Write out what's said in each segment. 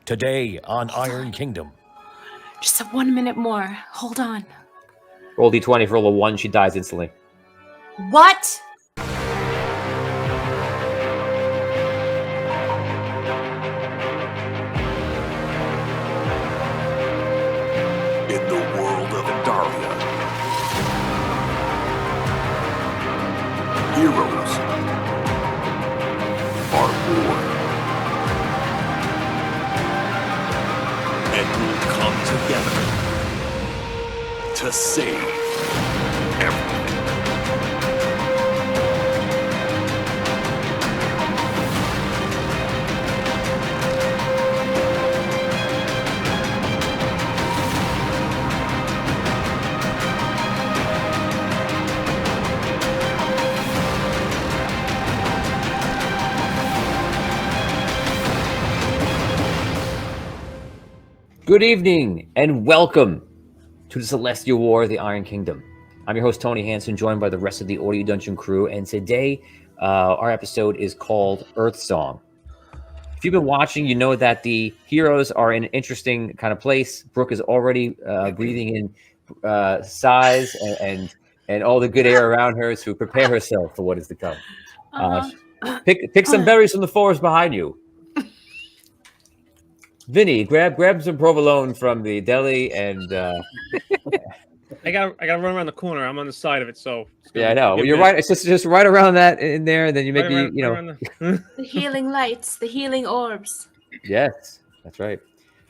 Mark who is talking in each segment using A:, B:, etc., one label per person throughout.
A: Today on Iron Kingdom.
B: Just 1 minute more. Hold on.
C: Roll d20. If you roll a 1, she dies instantly.
B: What?
D: In the world of Andaria, heroes are born. And will come together to save everyone.
C: Good evening, and welcome to the Celestial War of the Iron Kingdom. I'm your host, Tony Hansen, joined by the rest of the Audio Dungeon crew, and today our episode is called Earth Song. If you've been watching, you know that the heroes are in an interesting kind of place. Brooke is already breathing in sighs and all the good air around her to prepare herself for what is to come. Pick some berries from the forest behind you. Vinny, grab some provolone from the deli, and
E: I got to run around the corner. I'm on the side of it, so
C: yeah, I know. Well, you're right. It's just right around that in there, and then you make
B: The healing lights, the healing orbs.
C: Yes, that's right,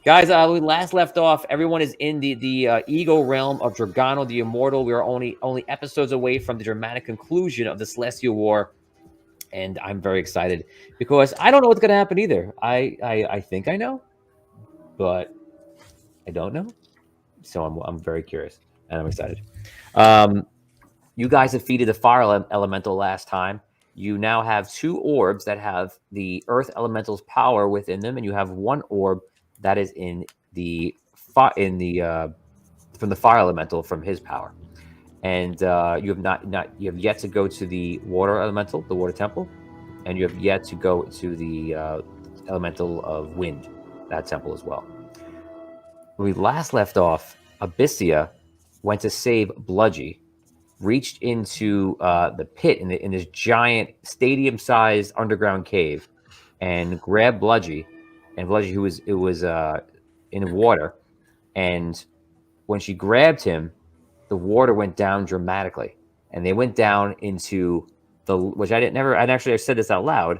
C: guys. We last left off. Everyone is in the ego realm of Dragano the Immortal. We are only episodes away from the dramatic conclusion of the Celestial War, and I'm very excited because I don't know what's going to happen either. I think I know, but I don't know. So I'm very curious and I'm excited. You guys defeated the fire elemental last time. You now have 2 orbs that have the earth elemental's power within them, and you have 1 orb that is in the from the fire elemental from his power. And you have yet to go to the water elemental, the water temple, and you have yet to go to the elemental of wind, that temple as well. When we last left off, Abyssia went to save Bludgy, reached into the pit in this giant stadium-sized underground cave, and grabbed Bludgy, and Bludgy who was in water, and when she grabbed him, the water went down dramatically, and they went down into which I actually said this out loud,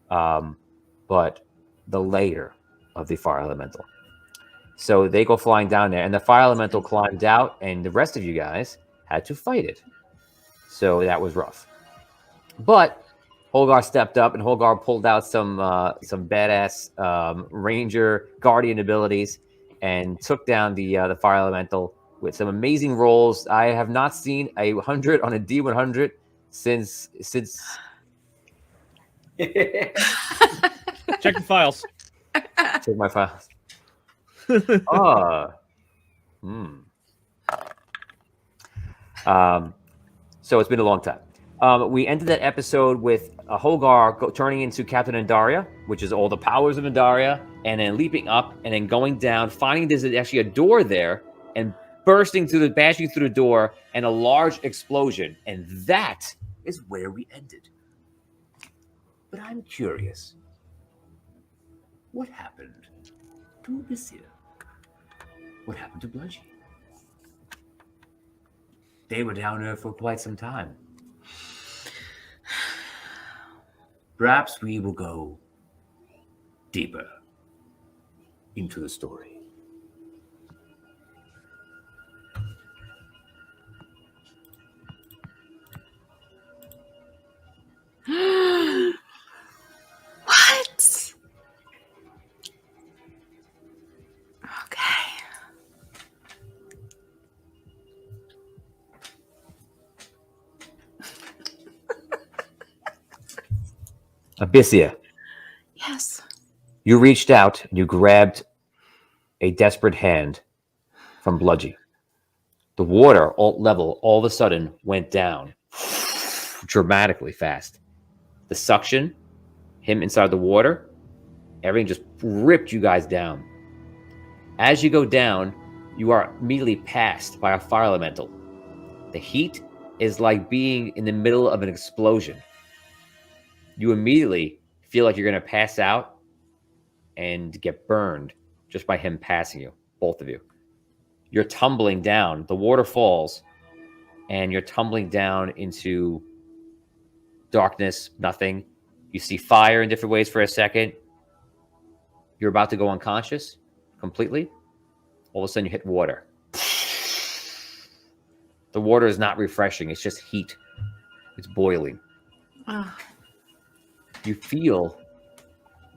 C: but the lair of the fire elemental. So they go flying down there, and the fire elemental climbed out, and the rest of you guys had to fight it. So that was rough. But Holgar stepped up, and Holgar pulled out some badass ranger guardian abilities and took down the fire elemental with some amazing rolls. I have not seen a 100 on a D100 since.
E: Check the files.
C: Check my files. So it's been a long time. We ended that episode with Holgar turning into Captain Andaria, which is all the powers of Andaria, and then leaping up and then going down, finding there's actually a door there, and bashing through the door, and a large explosion. And that is where we ended. But I'm curious. What happened to Abyssia? What happened to Bludgy? They were down there for quite some time. Perhaps we will go deeper into the story.
B: What? Okay.
C: Abyssia,
B: Yes.
C: you reached out and you grabbed a desperate hand from Bludgy. The water level all of a sudden went down dramatically fast. The suction, him inside the water, Everything just ripped you guys down. As you go down, you are immediately passed by a fire elemental. The heat is like being in the middle of an explosion. You immediately feel like you're going to pass out and get burned just by him passing you, both of you. You're tumbling down. The water falls, and you're tumbling down into darkness, nothing. You see fire in different ways for a second. You're about to go unconscious completely. All of a sudden, you hit water. The water is not refreshing. It's just heat. It's boiling.
B: Oh.
C: You feel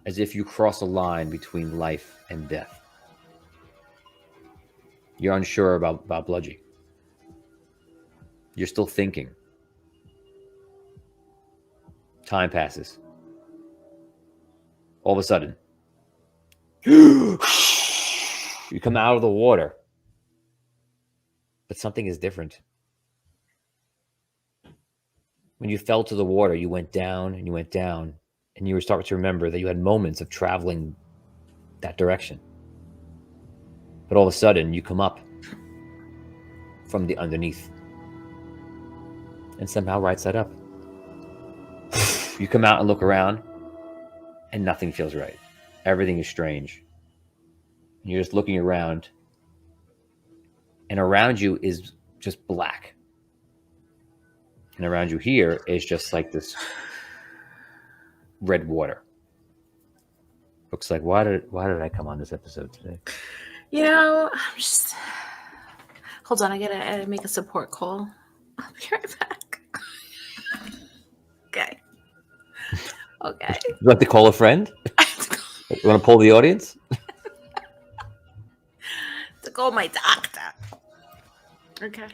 C: as if you cross a line between life and death. You're unsure about Bludgy. You're still thinking. Time passes. All of a sudden, you come out of the water. But something is different. When you fell to the water, you went down and you went down, and you were starting to remember that you had moments of traveling that direction. But all of a sudden, you come up from the underneath. And somehow right side up. You come out and look around, and nothing feels right. Everything is strange. And you're just looking around, and around you is just black. And around you here is just like this red water. Looks like, why did I come on this episode today?
B: You know, I'm just... Hold on, I gotta make a support call. I'll be right back. Okay. Okay.
C: Would you like to call a friend? You want to pull the audience?
B: To call my doctor. Okay.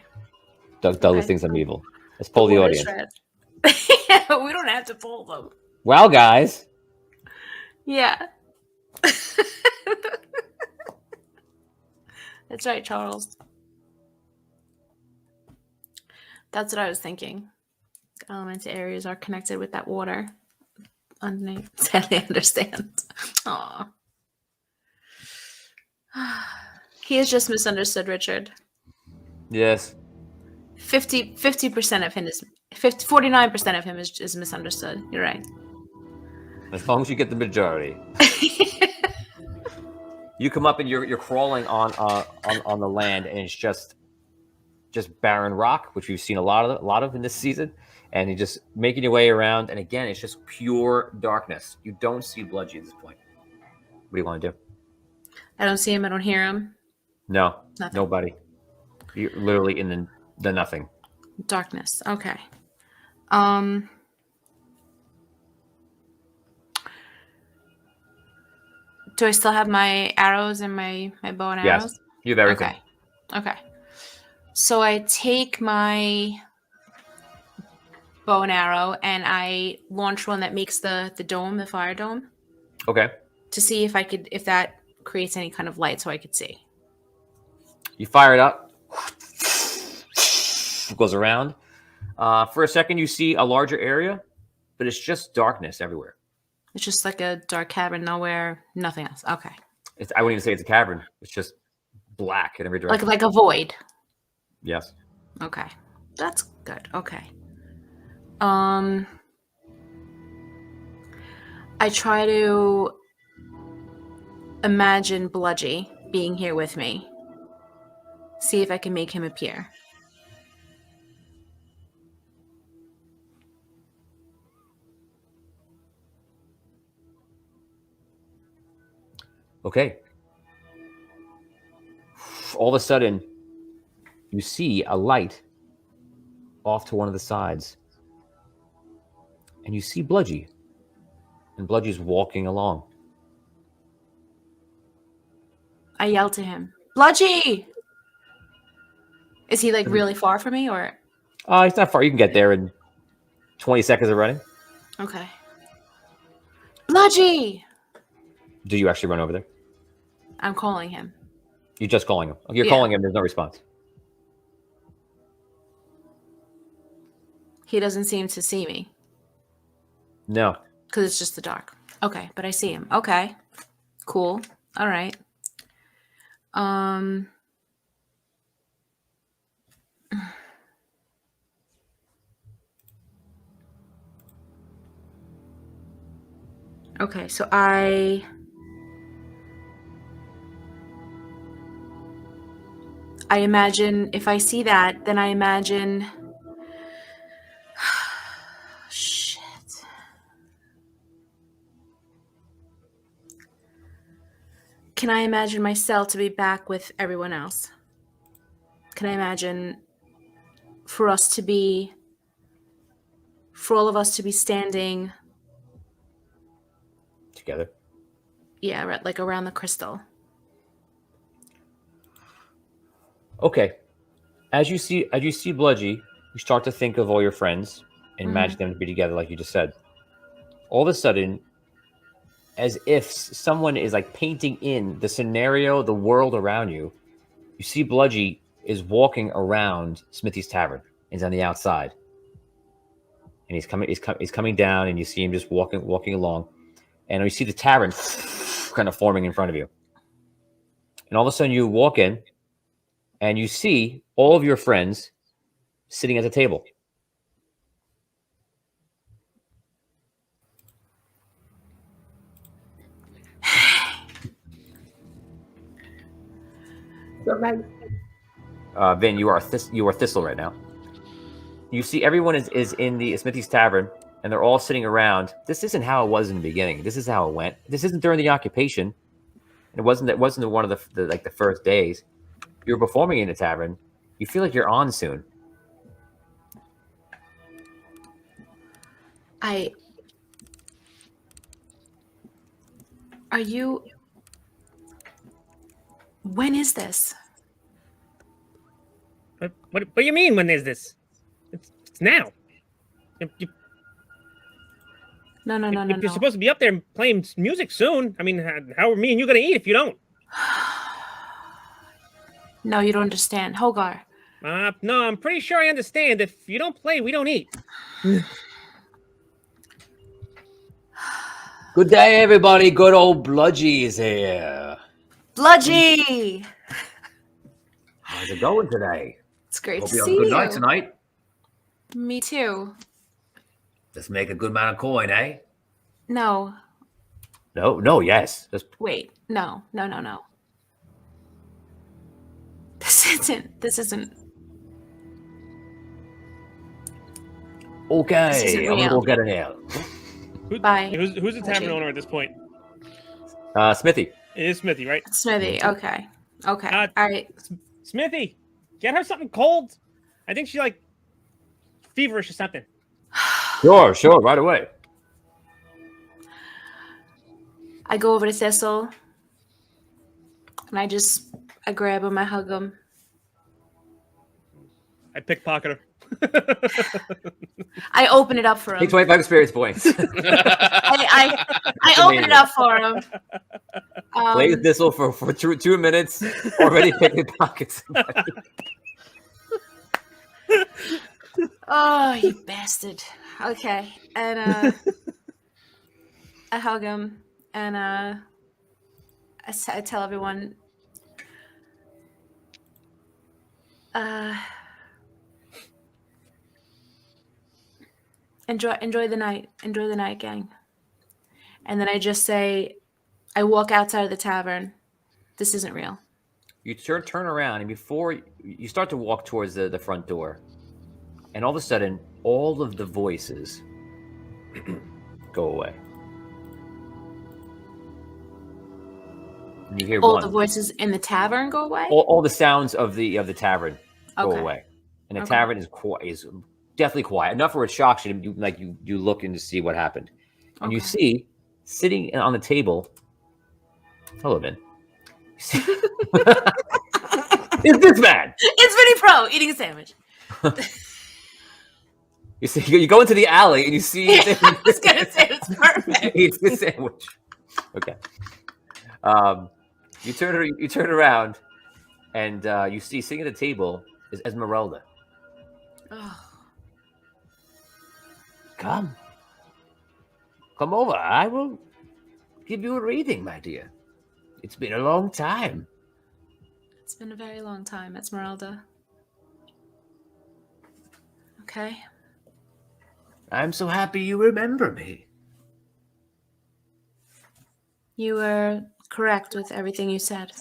C: Douglas thinks I'm evil. Let's pull the audience.
B: Yeah, but we don't have to pull them.
C: Well, guys.
B: Yeah. That's right, Charles. That's what I was thinking. Elemental areas are connected with that water underneath. Sadly, I understand. Aw. He is just misunderstood, Richard.
C: Yes.
B: 50% of him is 49% of him is misunderstood. You're right.
C: As long as you get the majority. You come up and you're crawling on the land, and it's just barren rock, which we've seen a lot of in this season, and you're just making your way around, and again, it's just pure darkness. You don't see Bludgy at this point. What do you want to do?
B: I don't see him. I don't hear him.
C: No,
B: Nothing.
C: nobody. You're literally in the nothing.
B: Darkness. Okay. Do I still have my arrows and my bow and arrows?
C: Yes, you have everything.
B: Okay. So I take my bow and arrow and I launch one that makes the dome, the fire dome.
C: Okay.
B: To see if that creates any kind of light so I could see.
C: You fire it up. It goes around. For a second, you see a larger area, but it's just darkness everywhere.
B: It's just like a dark cavern, nowhere, nothing else. Okay.
C: I wouldn't even say it's a cavern. It's just black in every direction.
B: Like a void.
C: Yes.
B: Okay. That's good. Okay. I try to imagine Bludgy being here with me. See if I can make him appear.
C: Okay. All of a sudden, you see a light off to one of the sides. And you see Bludgy. And Bludgy's walking along.
B: I yell to him, Bludgy! Is he like really far from me or?
C: It's not far. You can get there in 20 seconds of running.
B: Okay. Bludgy!
C: Do you actually run over there?
B: I'm calling him.
C: You're just calling him. You're
B: Yeah.
C: calling him. There's no response.
B: He doesn't seem to see me.
C: No.
B: Because it's just the dark. Okay, but I see him. Okay. Cool. All right. Okay, so I imagine if I see that, then I imagine shit. Can I imagine myself to be back with everyone else? Can I imagine for all of us to be standing,
C: Together.
B: yeah, like around the crystal?
C: Okay. As you see Bludgy, you start to think of all your friends and imagine them to be together, like you just said. All of a sudden, as if someone is like painting in the scenario, the world around you, you see Bludgy is walking around Smithy's tavern. He's on the outside, and he's coming down, and you see him just walking along, and you see the tavern kind of forming in front of you. And all of a sudden, you walk in, and you see all of your friends sitting at the table. Vin, you are Thistle right now. You see everyone is in the Smithy's Tavern, and they're all sitting around. This isn't how it was in the beginning. This is how it went. This isn't during the occupation. It wasn't one of the first days. You're performing in a tavern. You feel like you're on soon.
B: Are you? When is this?
E: What do you mean? When is this? It's now.
B: No.
E: You're supposed to be up there playing music soon. I mean, how are me and you gonna eat if you don't?
B: No, you don't understand, Hogar.
E: No, I'm pretty sure I understand. If you don't play, we don't eat.
C: Good day, everybody. Good old Bludgy is here.
B: Bludgy!
C: How's it going today?
B: It's great
C: Hope
B: to
C: you have
B: see
C: a good
B: you.
C: night tonight.
B: Me too.
C: Let's make a good amount of coin, eh?
B: No.
C: No, yes.
B: Wait. No. This isn't.
C: Okay,
B: This isn't
C: I'm gonna
B: real.
C: go get an ale.
B: Bye.
E: Who's the tavern
B: Bludgy.
E: owner at this point?
C: Smithy.
E: It is Smithy, right?
B: Smithy. Okay. All right.
E: Smithy, get her something cold. I think she's like feverish or something.
C: Sure, right away.
B: I go over to Thistle and I grab him, I hug him.
E: I pickpocket her.
B: I open it up for him.
C: Take 25 experience points.
B: I open it up for him.
C: Play with Thistle for 2 minutes. Already pickpockets somebody.
B: Oh, you bastard. Okay. And I hug him and I tell everyone enjoy the night. Enjoy the night, gang. And then I just say, I walk outside of the tavern. This isn't real.
C: You turn around, and before you start to walk towards the front door, and all of a sudden, all of the voices go away. And you hear
B: All
C: one.
B: the voices in the tavern go away?
C: All the sounds of the tavern go
B: Okay.
C: away, and the
B: Okay.
C: tavern is definitely quiet enough where it shocks you. You look in to see what happened, and you
B: Okay.
C: see sitting on the table. Hello, Ben. It's this man.
B: It's Vinny Pro eating a sandwich.
C: You see, you go into the alley and you see.
B: I was gonna say it's perfect.
C: He eats the sandwich. Okay. You turn around, and you see sitting at the table is Esmeralda.
B: Oh,
C: Come over. I will give you a reading, my dear.
F: It's been a long time.
B: It's been a very long time, Esmeralda. Okay.
F: I'm so happy you remember me.
B: You were correct with everything you said.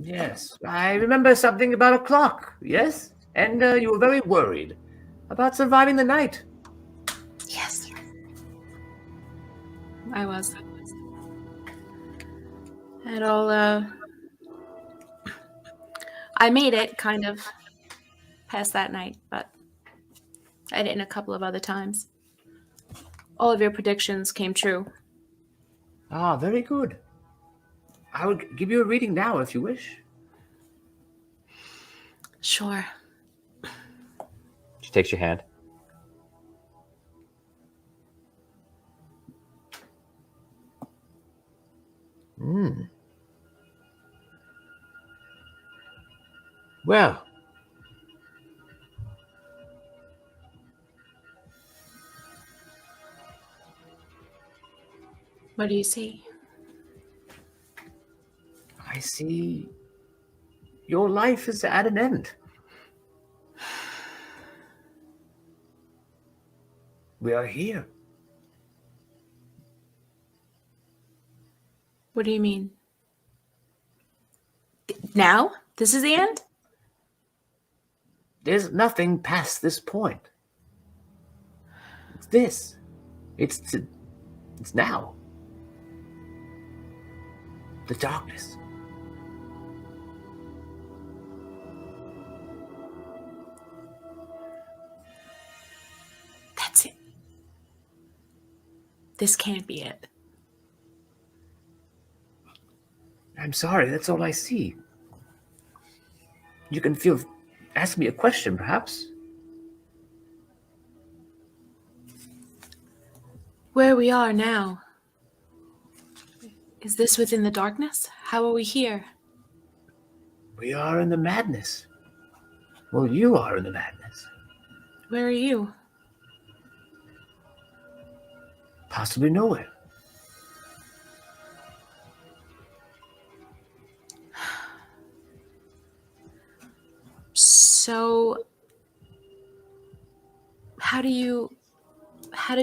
F: Yes, I remember something about a clock, yes? And you were very worried about surviving the night.
B: Yes. I was. It all, I made it, kind of, past that night, but I didn't a couple of other times. All of your predictions came true.
F: Ah, very good. I would give you a reading now if you wish.
B: Sure.
C: She takes your hand.
F: Well,
B: What do you see?
F: I see your life is at an end. We are here.
B: What do you mean? Now? This is the end?
F: There's nothing past this point. It's this. It's now. The darkness.
B: That's it. This can't be it.
F: I'm sorry, that's all I see. You can ask me a question, perhaps.
B: Where we are now. Is this within the darkness? How are we here?
F: We are in the madness. Well, you are in the madness.
B: Where are you?
F: Possibly nowhere.
B: So, how did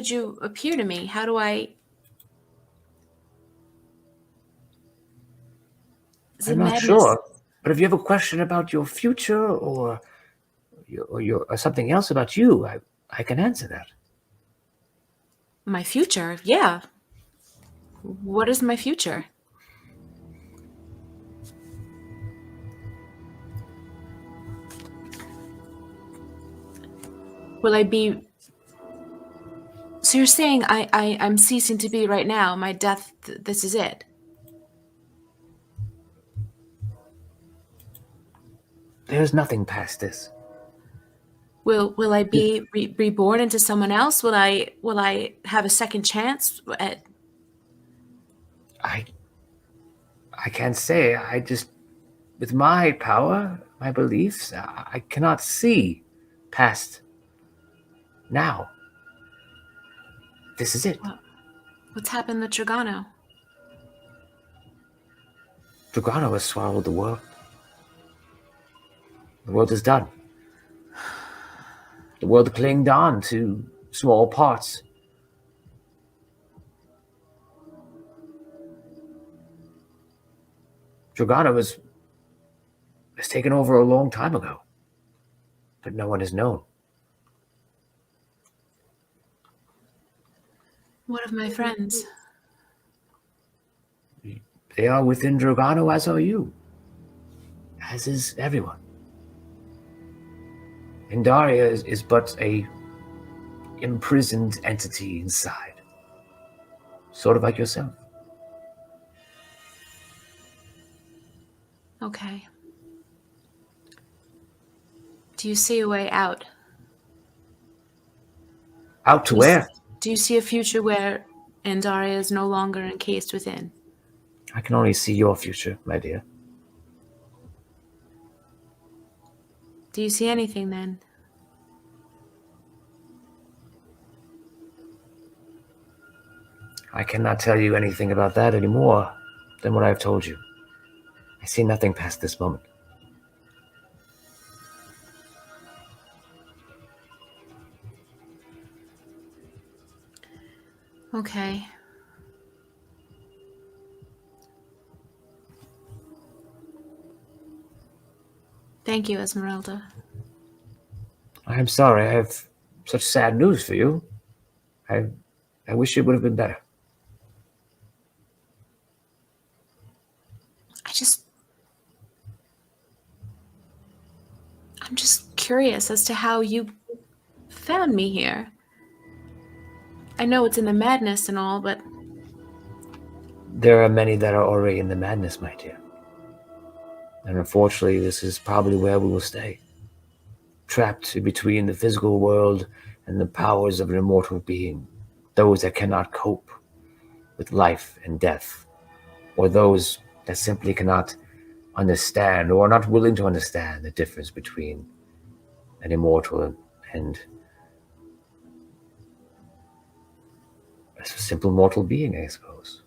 B: you appear to me? How do I... Is it
F: I'm not
B: madness?
F: sure, but if you have a question about your future or something else about you, I can answer that.
B: My future? Yeah. What is my future? Will I be... So you're saying I'm ceasing to be right now. My death, this is it.
F: There's nothing past this.
B: Will I be reborn into someone else? Will I have a second chance at...
F: I can't say. I just, with my power, my beliefs, I cannot see past now. This is it.
B: What's happened to Dragano?
F: Dragano has swallowed the world. The world is done. The world clinged on to small parts. Dragano has taken over a long time ago, but no one has known.
B: What of my friends?
F: They are within Dragano, as are you. As is everyone. And Daria is but a imprisoned entity inside. Sort of like yourself.
B: Okay. Do you see a way out?
F: Out to where?
B: Do you see a future where Andaria is no longer encased within?
F: I can only see your future, my dear.
B: Do you see anything then?
F: I cannot tell you anything about that any more than what I've told you. I see nothing past this moment.
B: Okay. Thank you, Esmeralda.
F: I am sorry I have such sad news for you. I wish it would have been better.
B: I'm just curious as to how you found me here. I know it's in the madness and all, but
F: There are many that are already in the madness, my dear. And unfortunately, this is probably where we will stay. Trapped in between the physical world and the powers of an immortal being. Those that cannot cope with life and death. Or those that simply cannot understand or are not willing to understand the difference between an immortal and a simple mortal being, I suppose.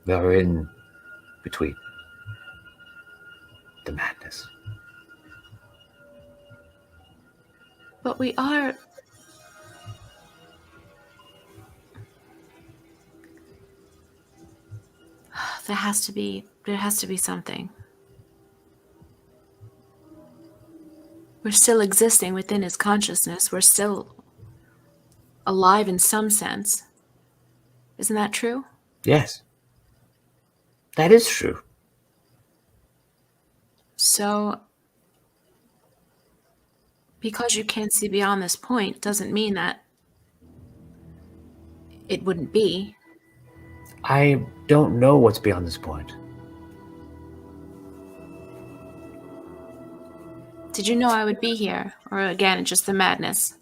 F: We are in between the madness.
B: but we are. There has to be something. We're still existing within his consciousness. We're still alive in some sense. Isn't that true?
F: Yes. That is true.
B: So, because you can't see beyond this point doesn't mean that it wouldn't be.
F: I don't know what's beyond this point.
B: Did you know I would be here? Or again, just the madness?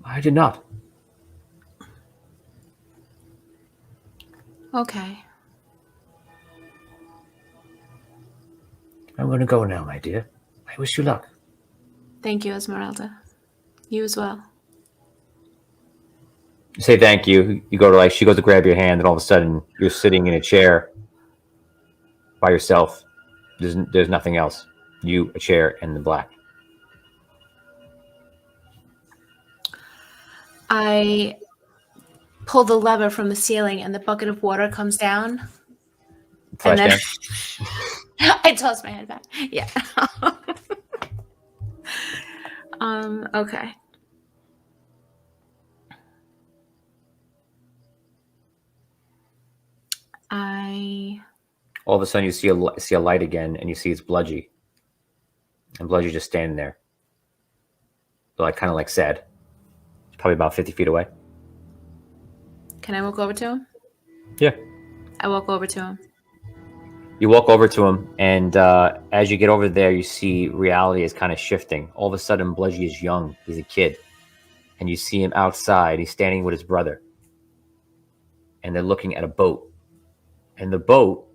F: I did not.
B: Okay.
F: I'm going to go now, my dear. I wish you luck.
B: Thank you, Esmeralda. You as well.
C: You say thank you. You go to she goes to grab your hand, and all of a sudden you're sitting in a chair by yourself. There's nothing else. You, a chair, and the black.
B: I pull the lever from the ceiling and the bucket of water comes down.
C: Flash
B: and then
C: down.
B: I toss my head back. Yeah. Okay.
C: All of a sudden you see a light again, and you see it's Bludgy. And Bludgy's just standing there. But kind of sad. It's probably about 50 feet away.
B: Can I walk over to him?
C: Yeah.
B: I walk over to him.
C: You walk over to him, and as you get over there, you see reality is kind of shifting. All of a sudden, Bludgy is young. He's a kid. And you see him outside. He's standing with his brother. And they're looking at a boat. And the boat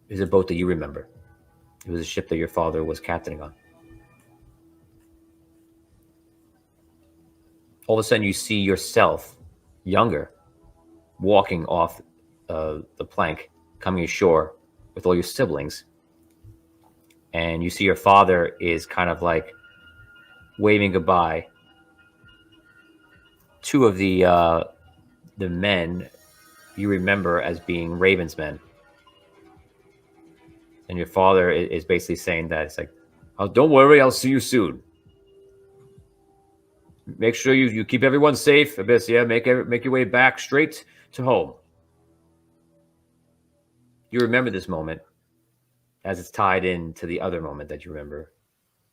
C: is a boat that you remember. It was a ship that your father was captaining on. All of a sudden, you see yourself, younger, walking off the plank, coming ashore with all your siblings. And you see your father is kind of waving goodbye. Two of the men you remember as being Raven's men. And your father is basically saying that it's oh, don't worry, I'll see you soon. Make sure you keep everyone safe. Abyss, yeah, make your way back straight to home. You remember this moment as it's tied into the other moment that you remember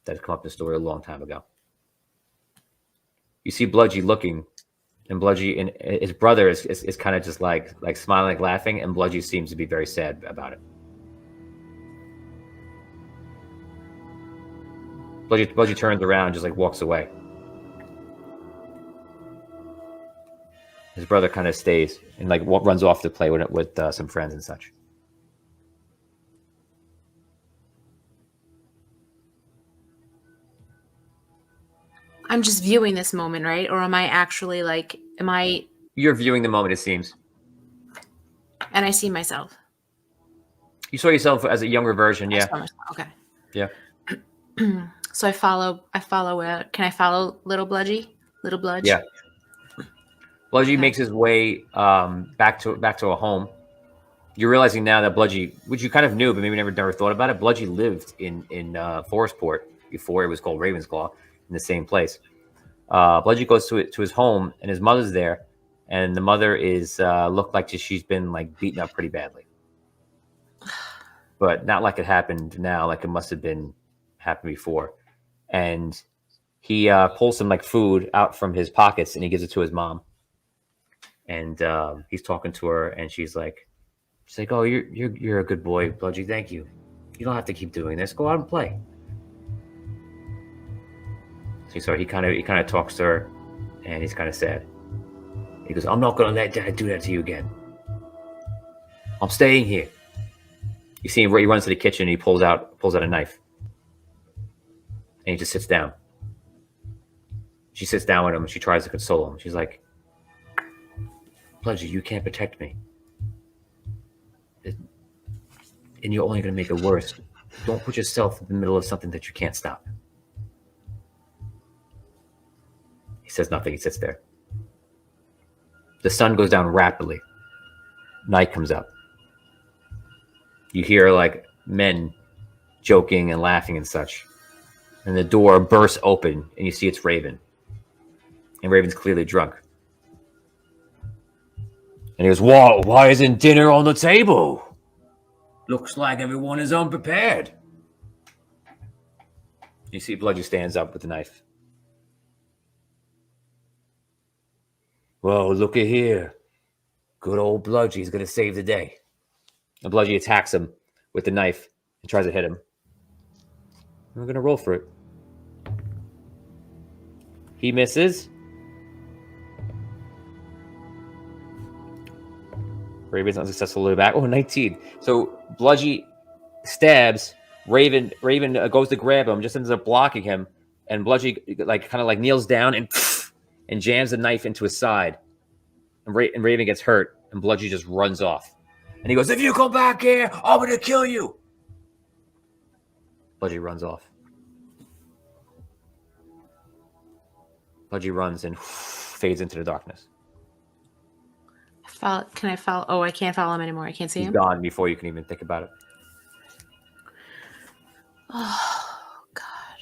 C: that had come up in the story a long time ago. You see Bludgy looking, and Bludgy and his brother is kind of just smiling, laughing, and Bludgy seems to be very sad about it. Bludgy turns around and just walks away. His brother kind of stays and runs off to play with some friends and such.
B: I'm just viewing this moment, right? Or am I actually like,
C: You're viewing the moment, it seems.
B: and I see myself.
C: You saw yourself as a younger version,
B: I
C: yeah.
B: saw myself. Okay.
C: Yeah.
B: So I follow, can I follow Little Bludgy? Little Bludge?
C: Yeah. Bludgy
B: Okay.
C: makes his way back to a home. You're realizing now that Bludgy, which you kind of knew, but maybe never thought about it, Bludgy lived in Forestport before it was called Ravensclaw, in the same place. Bludgy goes to his home, and his mother's there, and the mother is looked like she's been like beaten up pretty badly, but not like it happened now, like it must have been happened before. And he pulls some like food out from his pockets, and he gives it to his mom. And he's talking to her, and she's like, "Oh, you're a good boy, Bludgy. Thank you. You don't have to keep doing this. Go out and play." So he kind of talks to her, and he's kind of sad. He goes, "I'm not gonna let Dad do that to you again. I'm staying here." You see him. He runs to the kitchen. And he pulls out a knife, and he just sits down. She sits down with him, and she tries to console him. She's like, "Bludgy, you can't protect me. And you're only going to make it worse. Don't put yourself in the middle of something that you can't stop." He says nothing. He sits there. The sun goes down rapidly. Night comes up. You hear like men joking and laughing and such. And the door bursts open, and you see it's Raven. And Raven's clearly drunk. And he goes, Why isn't dinner on the table? Looks like everyone is unprepared." You see Bludgy stands up with the knife. "Well, look at here. Good old Bludgy's going to save the day." And Bludgy attacks him with the knife and tries to hit him. I'm going to roll for it. He misses. Raven's unsuccessful to the back. Oh, 19. So Bludgy stabs Raven. Raven goes to grab him, just ends up blocking him, and Bludgy kind of kneels down and jams the knife into his side. And Raven gets hurt, and Bludgy just runs off. And he goes, "If you come back here, I'm gonna kill you." Bludgy runs off. Bludgy runs and fades into the darkness.
B: Can I follow? Oh, I can't follow him anymore. I can't see
C: He's
B: him.
C: gone before you can even think about it.
B: Oh, God.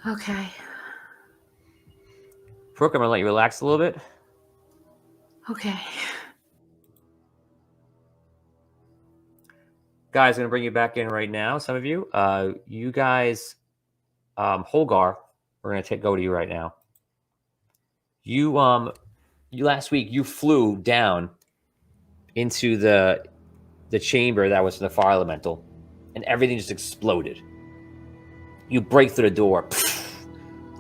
B: Okay.
C: Brooke, I'm gonna let you relax a little bit.
B: Okay.
C: Guys, I'm gonna bring you back in right now. Some of you, you guys, Holgar, we're gonna go to you right now. You last week you flew down into the chamber that was in the fire elemental, and everything just exploded. You break through the door,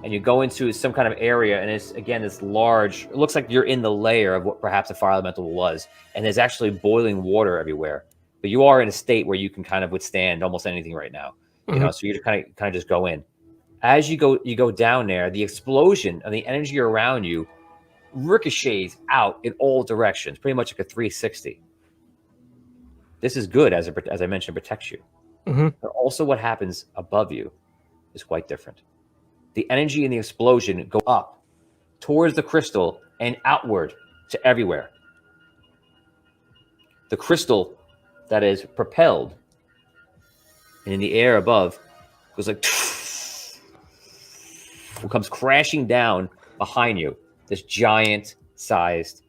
C: and you go into some kind of area, and it's again this large. It looks like you're in the layer of what perhaps a fire elemental was, and there's actually boiling water everywhere. But you are in a state where you can kind of withstand almost anything right now. You know, so you kind of just go in. As you go down there, the explosion of the energy around you ricochets out in all directions, pretty much like a 360. This is good, as I mentioned, it protects you. But also what happens above you is quite different. The energy in the explosion go up towards the crystal and outward to everywhere. The crystal that is propelled and in the air above goes like comes crashing down behind you. This giant sized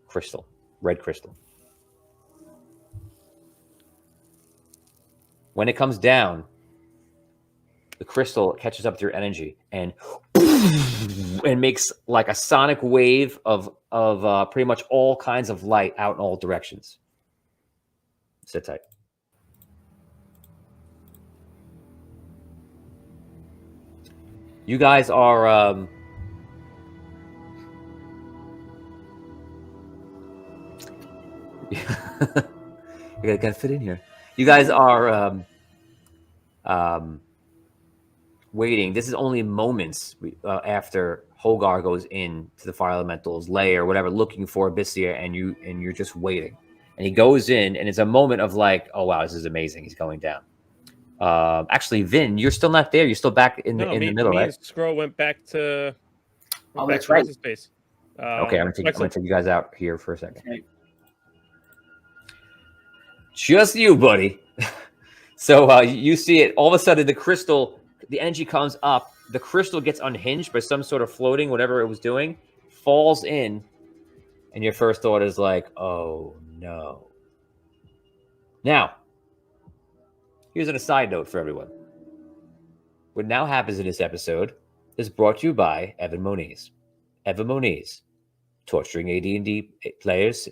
C: crystal, red crystal. When it comes down, the crystal catches up with your energy and makes like a sonic wave of pretty much all kinds of light out in all directions. Sit tight. You guys are You gotta fit in here. You guys are waiting. This is only moments after Hogar goes in to the fire elemental's lair or whatever, looking for Abyssia, and you're just waiting. And he goes in, and it's a moment of like, oh wow, this is amazing. He's going down. Actually, Vin, you're still not there. You're still back in the middle, right?
E: And Scroll went back to.
G: That's right.
E: Space.
C: Okay, I'm gonna take you guys out here for a second.
G: Okay.
C: Just you, buddy. So you see it. All of a sudden, the crystal, the energy comes up. The crystal gets unhinged by some sort of floating, whatever it was doing, falls in, and your first thought is like, "Oh no." Now, here's an aside note for everyone. What now happens in this episode is brought to you by Evan Moniz. Evan Moniz, torturing AD&D players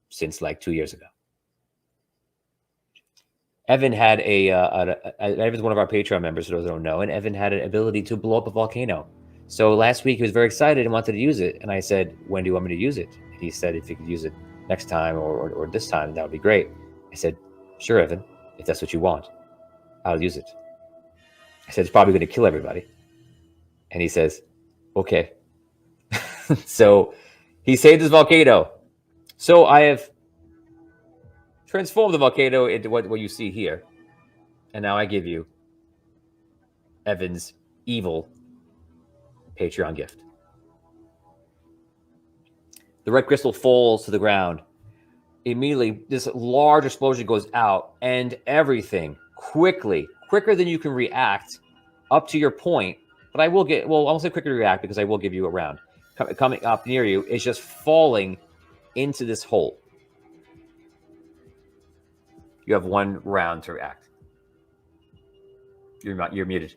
C: since like 2 years ago. Evan had Evan's one of our Patreon members, for those who don't know, and Evan had an ability to blow up a volcano. So last week he was very excited and wanted to use it, and I said, "When do you want me to use it?" And he said, "If you could use it next time or this time, that would be great." I said, "Sure, Evan, if that's what you want, I'll use it." I said, "It's probably going to kill everybody," and he says, "Okay." So he saved his volcano. So I have transform the volcano into what you see here. And now I give you Evan's evil Patreon gift. The red crystal falls to the ground. Immediately, this large explosion goes out, and everything quicker than you can react up to your point. But I won't say quicker to react because I will give you a round. Coming up near you is just falling into this hole. You have 1 round to react. You're muted.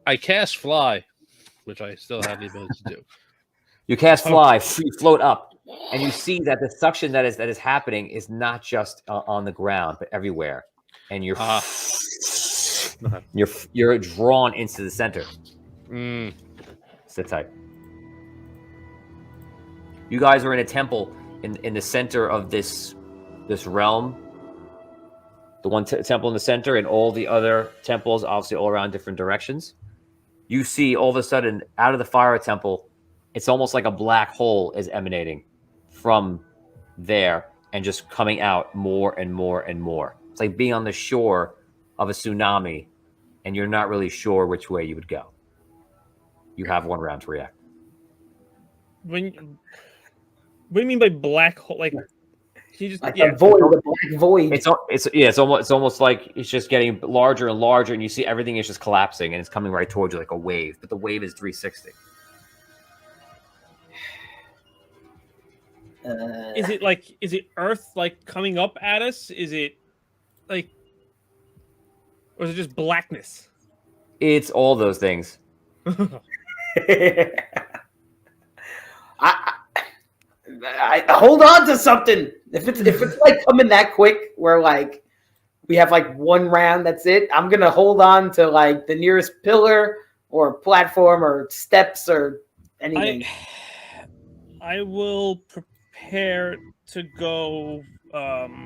H: I cast fly, which I still have the ability to do.
C: You cast fly, you float up, and you see that the suction that is happening is not just on the ground, but everywhere. And you're drawn into the center. Sit tight. You guys are in a temple in the center of this realm. The one temple in the center, and all the other temples, obviously all around different directions. You see all of a sudden out of the fire temple, it's almost like a black hole is emanating from there and just coming out more and more and more. It's like being on the shore of a tsunami, and you're not really sure which way you would go. You have 1 round to react.
E: What do you mean by black hole? Like, he just
G: a void, a black void.
C: It's almost like it's just getting larger and larger, and you see everything is just collapsing, and it's coming right towards you like a wave. But the wave is 360.
E: Is it Earth like coming up at us? Is it like, or is it just blackness?
C: It's all those things.
G: I hold on to something. If it's like coming that quick, where like we have like 1 round, that's it. I'm gonna hold on to like the nearest pillar or platform or steps or anything.
E: I will prepare to go. Can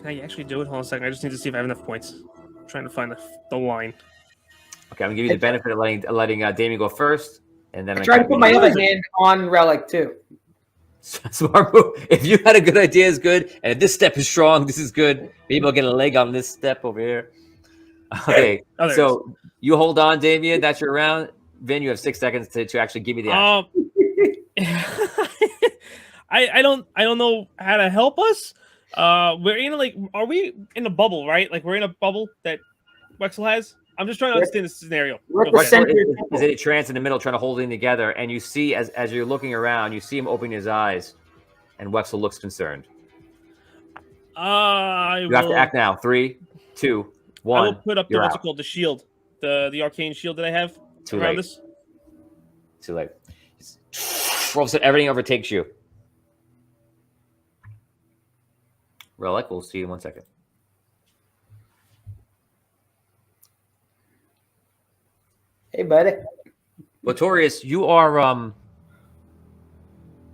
E: I actually do it? Hold on a second. I just need to see if I have enough points. I'm trying to find the line.
C: Okay, I'm gonna give you the benefit of letting Damien go first, and then
G: I try to put my other hand on Relic too.
C: Smart move. If you had a good idea, is good, and if this step is strong, this is good. Maybe I'll get a leg on this step over here. Okay, so you hold on, Damien. That's your round. Vin, you have 6 seconds to actually give me the action.
E: I don't know how to help us. We're in are we in a bubble, right? Like we're in a bubble that Wexel has. I'm just trying to understand the scenario.
C: Is it a trance in the middle, trying to hold it together, and you see as you're looking around, you see him opening his eyes, and Wexel looks concerned. You have to act now. 3, 2, 1.
E: I will put up what's it called, the shield, the arcane shield that I have around this.
C: Too late. All of a sudden, everything overtakes you. Relic, we'll see you in 1 second.
G: Hey, buddy.
C: Botorius,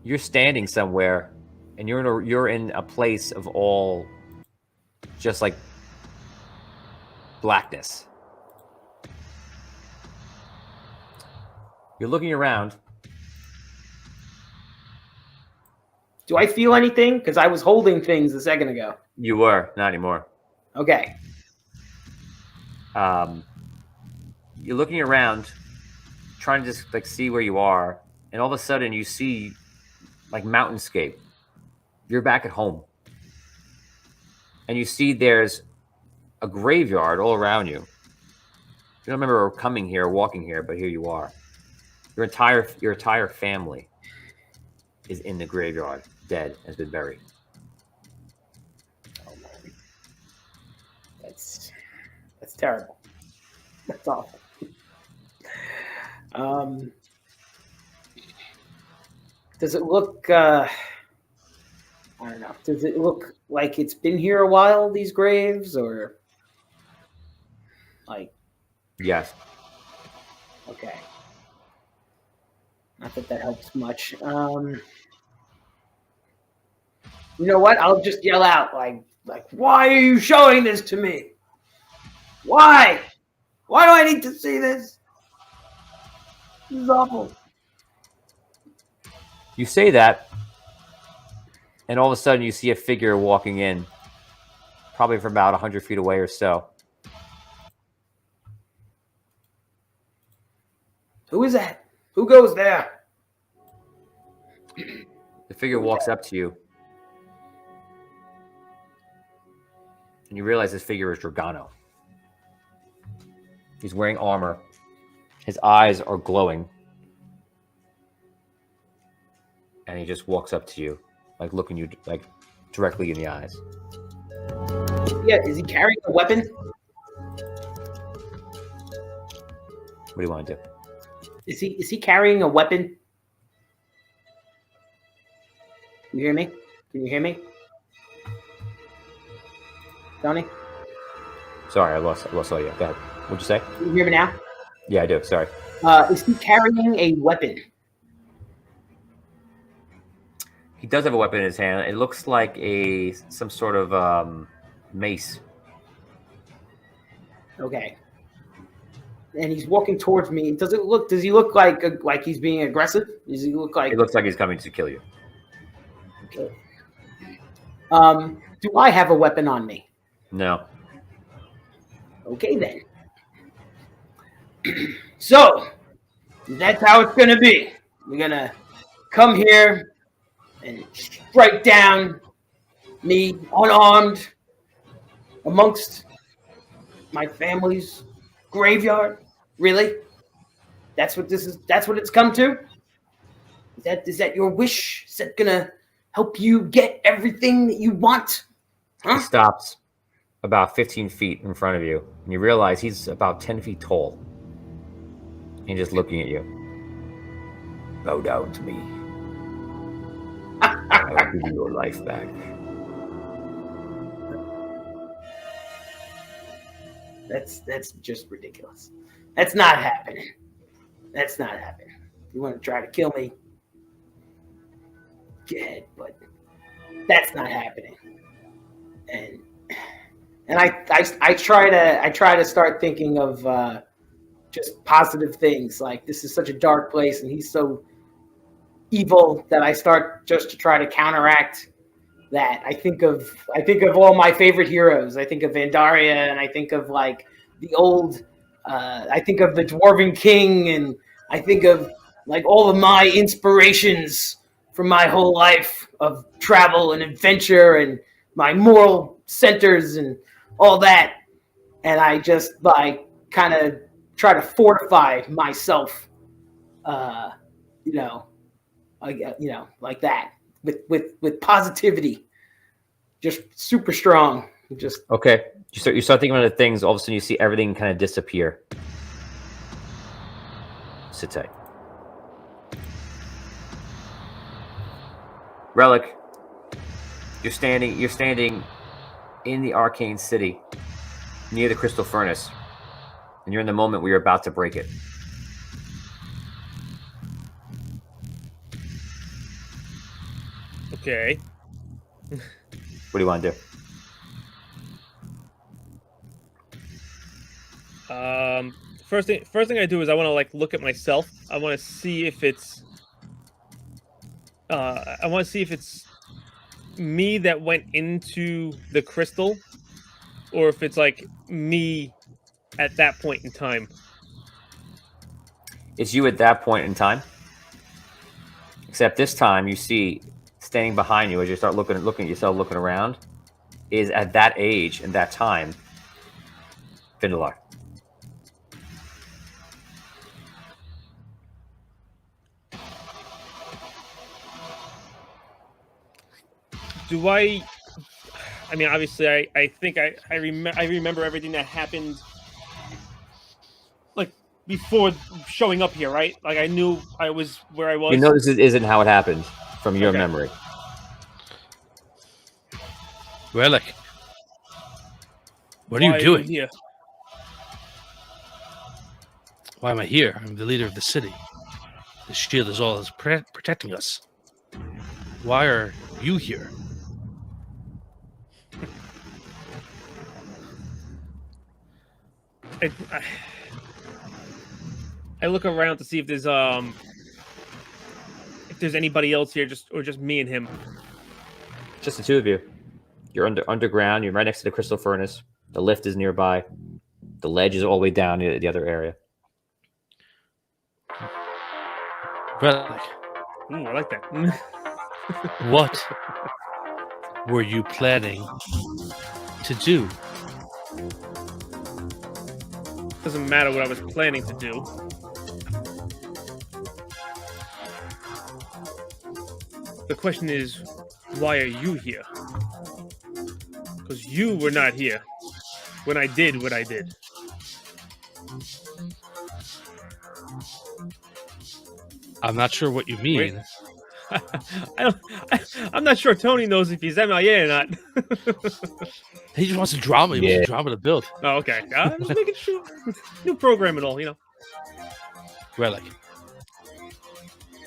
C: you're standing somewhere, and you're in a place of all just like blackness. You're looking around.
G: Do I feel anything? Because I was holding things a second ago.
C: You were, not anymore.
G: Okay.
C: You're looking around, trying to just like see where you are, and all of a sudden you see like mountainscape. You're back at home, and you see there's a graveyard all around you. You don't remember coming here, walking here, but here you are. Your entire family is in the graveyard, dead, has been buried.
G: Oh man, that's terrible. That's awful. Does it look? I don't know. Does it look like it's been here a while? These graves, or like?
C: Yes.
G: Okay. Not that helps much. You know what? I'll just yell out like, why are you showing this to me? Why? Why do I need to see this? This is awful.
C: You say that, and all of a sudden you see a figure walking in, probably from about 100 feet away or so.
G: Who is that? Who goes there?
C: The figure walks up to you, and you realize this figure is Dragano. He's wearing armor. His eyes are glowing. And he just walks up to you, like looking you like directly in the eyes.
G: Yeah, is he carrying a weapon?
C: What do you want to do?
G: Is he carrying a weapon? Can you hear me? Can you hear me? Tony?
C: Sorry, I lost all you. Go ahead. What'd you say?
G: Can you hear me now?
C: Yeah, I do. Sorry.
G: Is he carrying a weapon?
C: He does have a weapon in his hand. It looks like some sort of mace.
G: Okay. And he's walking towards me. Does he look like he's being aggressive? Does he look like?
C: It looks like he's coming to kill you.
G: Okay. Do I have a weapon on me?
C: No.
G: Okay then. So that's how it's gonna be. We're gonna come here and strike down me unarmed amongst my family's graveyard. Really? That's what this is. That's what it's come to. Is that your wish? Is that gonna help you get everything that you want? Huh?
C: He stops about 15 feet in front of you, and you realize he's about 10 feet tall. And just looking at you. Bow down to me. I'll give you your life back.
G: That's just ridiculous. That's not happening. That's not happening. You want to try to kill me? Go ahead, but that's not happening. And I try to start thinking of just positive things. Like, this is such a dark place, and he's so evil that I start just to try to counteract that. I think of all my favorite heroes. I think of Vandaria, and I think of like the old. I think of the Dwarven King, and I think of like all of my inspirations from my whole life of travel and adventure, and my moral centers and all that. And I just like kind of try to fortify myself, like that with positivity, just super strong. Just
C: okay. You start thinking about the things. All of a sudden, you see everything kind of disappear. Sit tight. Relic, you're standing in the arcane city near the crystal furnace, and you're in the moment where you're about to break it.
E: Okay.
C: What do you want to do?
E: First thing I do is I want to like look at myself. I want to see if it's me that went into the crystal, or if it's like me at that point in time.
C: It's you at that point in time. Except this time, you see standing behind you as you start looking at yourself, looking around, is at that age and that time, Findelar.
E: Do I? I mean, obviously, I think I remember everything that happened, like before showing up here, right? Like I knew I was where I was.
C: You know this isn't how it happened from your
E: Okay.
C: memory.
H: Relic, what are
E: Why
H: you doing?
E: here?
H: Why am I here? I'm the leader of the city. The shield is all that's protecting us. Why are you here?
E: I look around to see if there's anybody else here, just me and him.
C: Just the two of you. You're underground. You're right next to the crystal furnace. The lift is nearby. The ledge is all the way down to the other area.
H: Relic,
E: Ooh, I like that.
H: what were you planning to do?
E: Doesn't matter what I was planning to do. The question is, why are you here? Because you were not here when I did what I did.
H: I'm not sure what you mean.
E: I'm not sure Tony knows if he's MIA or not.
H: He just wants a drama. He wants a drama to build.
E: Oh, okay. I'm just making sure. New program and all, you know.
H: Relic,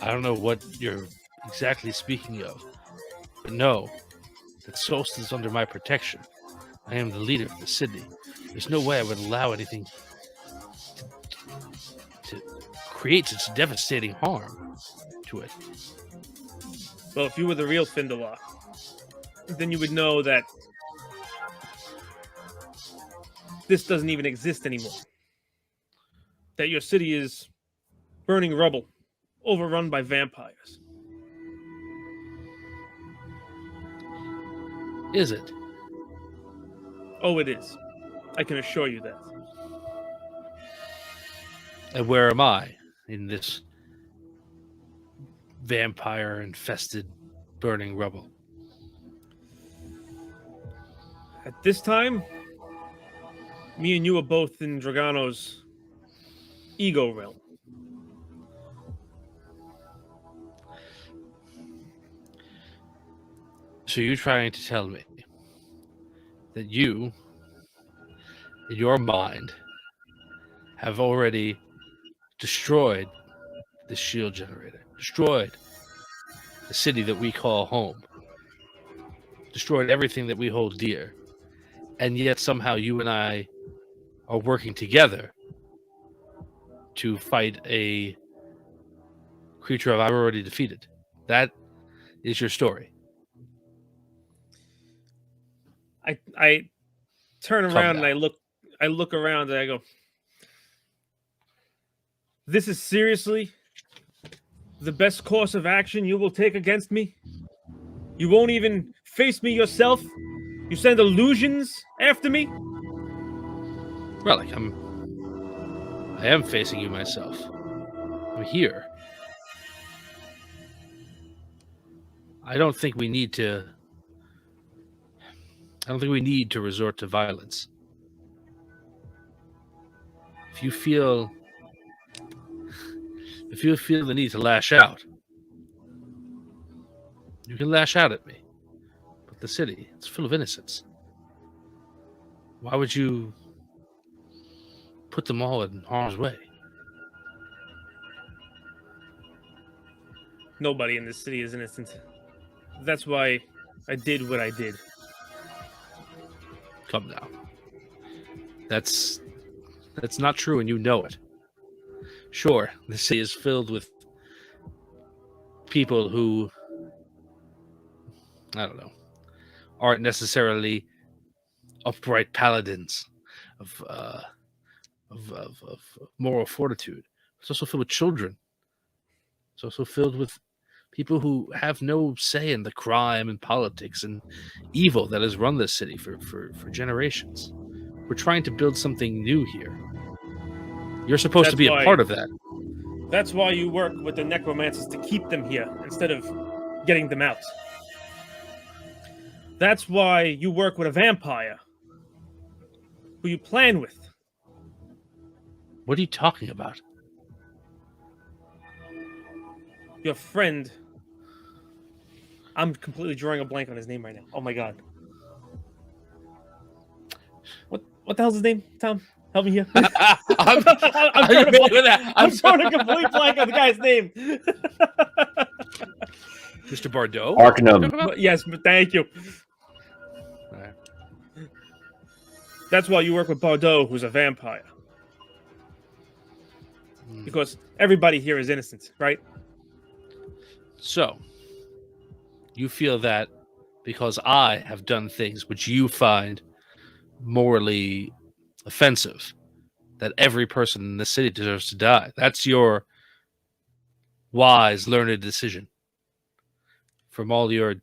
H: I don't know what you're exactly speaking of, but know that Solst is under my protection. I am the leader of the city. There's no way I would allow anything to create such devastating harm to it.
E: Well, if you were the real Findelar, then you would know that this doesn't even exist anymore. That your city is burning rubble, overrun by vampires.
H: Is it?
E: Oh, it is. I can assure you that.
H: And where am I in this vampire-infested, burning rubble?
E: At this time, me and you are both in Dragano's ego realm.
H: So you're trying to tell me that you, in your mind, have already destroyed the shield generator, destroyed the city that we call home, destroyed everything that we hold dear, and yet somehow you and I are working together to fight a creature I've already defeated. That is your story.
E: I turn
H: Calm
E: around and
H: down.
E: I look around and I go, this is seriously the best course of action you will take against me? You won't even face me yourself? You send illusions after me?
H: Relic, I am facing you myself. I'm here. I don't think we need to resort to violence. If you feel the need to lash out, you can lash out at me. But the city, it's full of innocents. Why would you put them all in harm's way?
E: Nobody in this city is innocent. That's why I did what I did.
H: Come now. That's not true, and you know it. Sure, the city is filled with people who, I don't know, aren't necessarily upright paladins of moral fortitude. It's also filled with children. It's also filled with people who have no say in the crime and politics and evil that has run this city for generations. We're trying to build something new here. You're supposed to be a part of that.
E: That's why you work with the necromancers, to keep them here instead of getting them out. That's why you work with a vampire who you plan with.
H: What are you talking about?
E: Your friend. I'm completely drawing a blank on his name right now. Oh my god. What the hell's his name, Tom? Help me here. I'm drawing a complete blank on the guy's name.
H: Mr. Bardot?
F: Arcanum.
E: Yes, but thank you.
H: All right.
E: That's why you work with Bardot, who's a vampire. Because everybody here is innocent, right?
H: So, you feel that because I have done things which you find morally offensive, that every person in the city deserves to die. That's your wise, learned decision from all your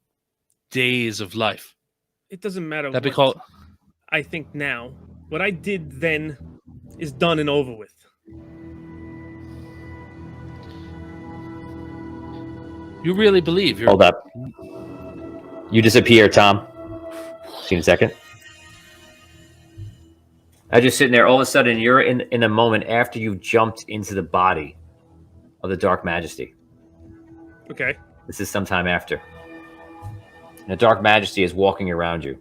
H: days of life.
E: It doesn't matter
H: That
E: what
H: because
E: I think now. What I did then is done and over with.
H: you really believe you're.
C: Hold up. You disappear, Tom. See you in a second. I just sitting there. All of a sudden, you're in a moment after you jumped into the body of the Dark Majesty.
E: Okay.
C: This is sometime after. And the Dark Majesty is walking around you.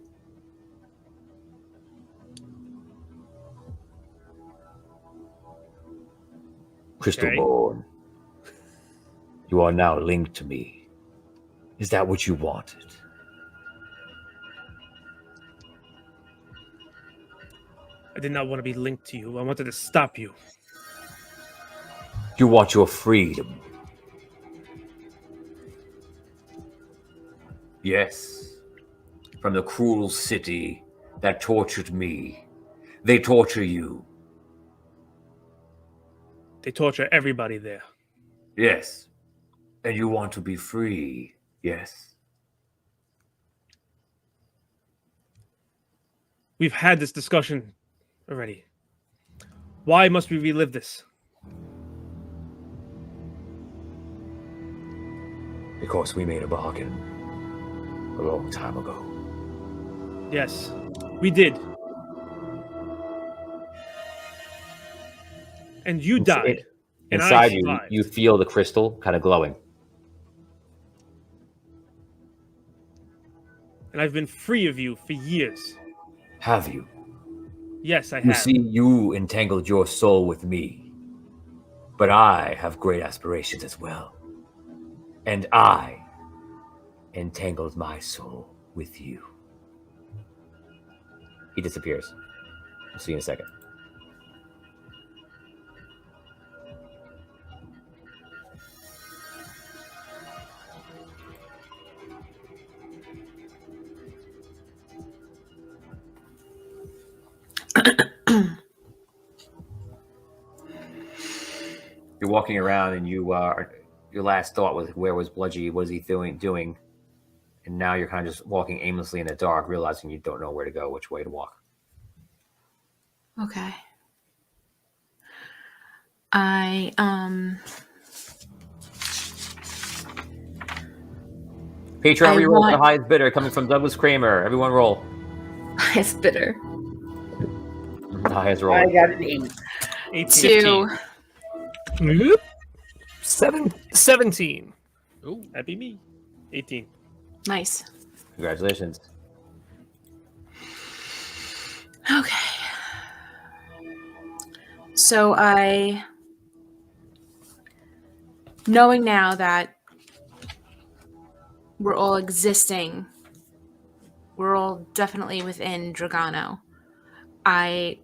C: Crystalborn, you are now linked to me. Is that what you wanted?
E: I did not want to be linked to you. I wanted to stop you.
F: You want your freedom. Yes. From the cruel city that tortured me. They torture you.
E: They torture everybody there.
F: Yes. And you want to be free. Yes.
E: We've had this discussion already. Why must we relive this?
F: Because we made a bargain a long time ago.
E: Yes, we did. And you died. And I
C: Inside you,
E: survived.
C: you feel the crystal kind of glowing.
E: And I've been free of you for years.
F: Have you?
E: Yes, I
F: You
E: have.
F: see, you entangled your soul with me. But I have great aspirations as well. And I entangled my soul with you.
C: He disappears. I'll see you in a second. You're walking around, and you your last thought was, where was Bludgy? What is he doing? And now you're kind of just walking aimlessly in the dark, realizing you don't know where to go, which way to walk.
B: Okay. I
C: Patreon
B: I
C: reroll for the
B: want-
C: highest bidder coming from Douglas Kramer. Everyone roll.
B: it's bitter.
C: The highest roll.
G: I got an 8.
E: 18.
B: 2.
E: Oop. 17.
H: Ooh.
E: Happy me. 18.
B: Nice.
C: Congratulations.
B: Okay. So knowing now that we're all existing. We're all definitely within Dragano. I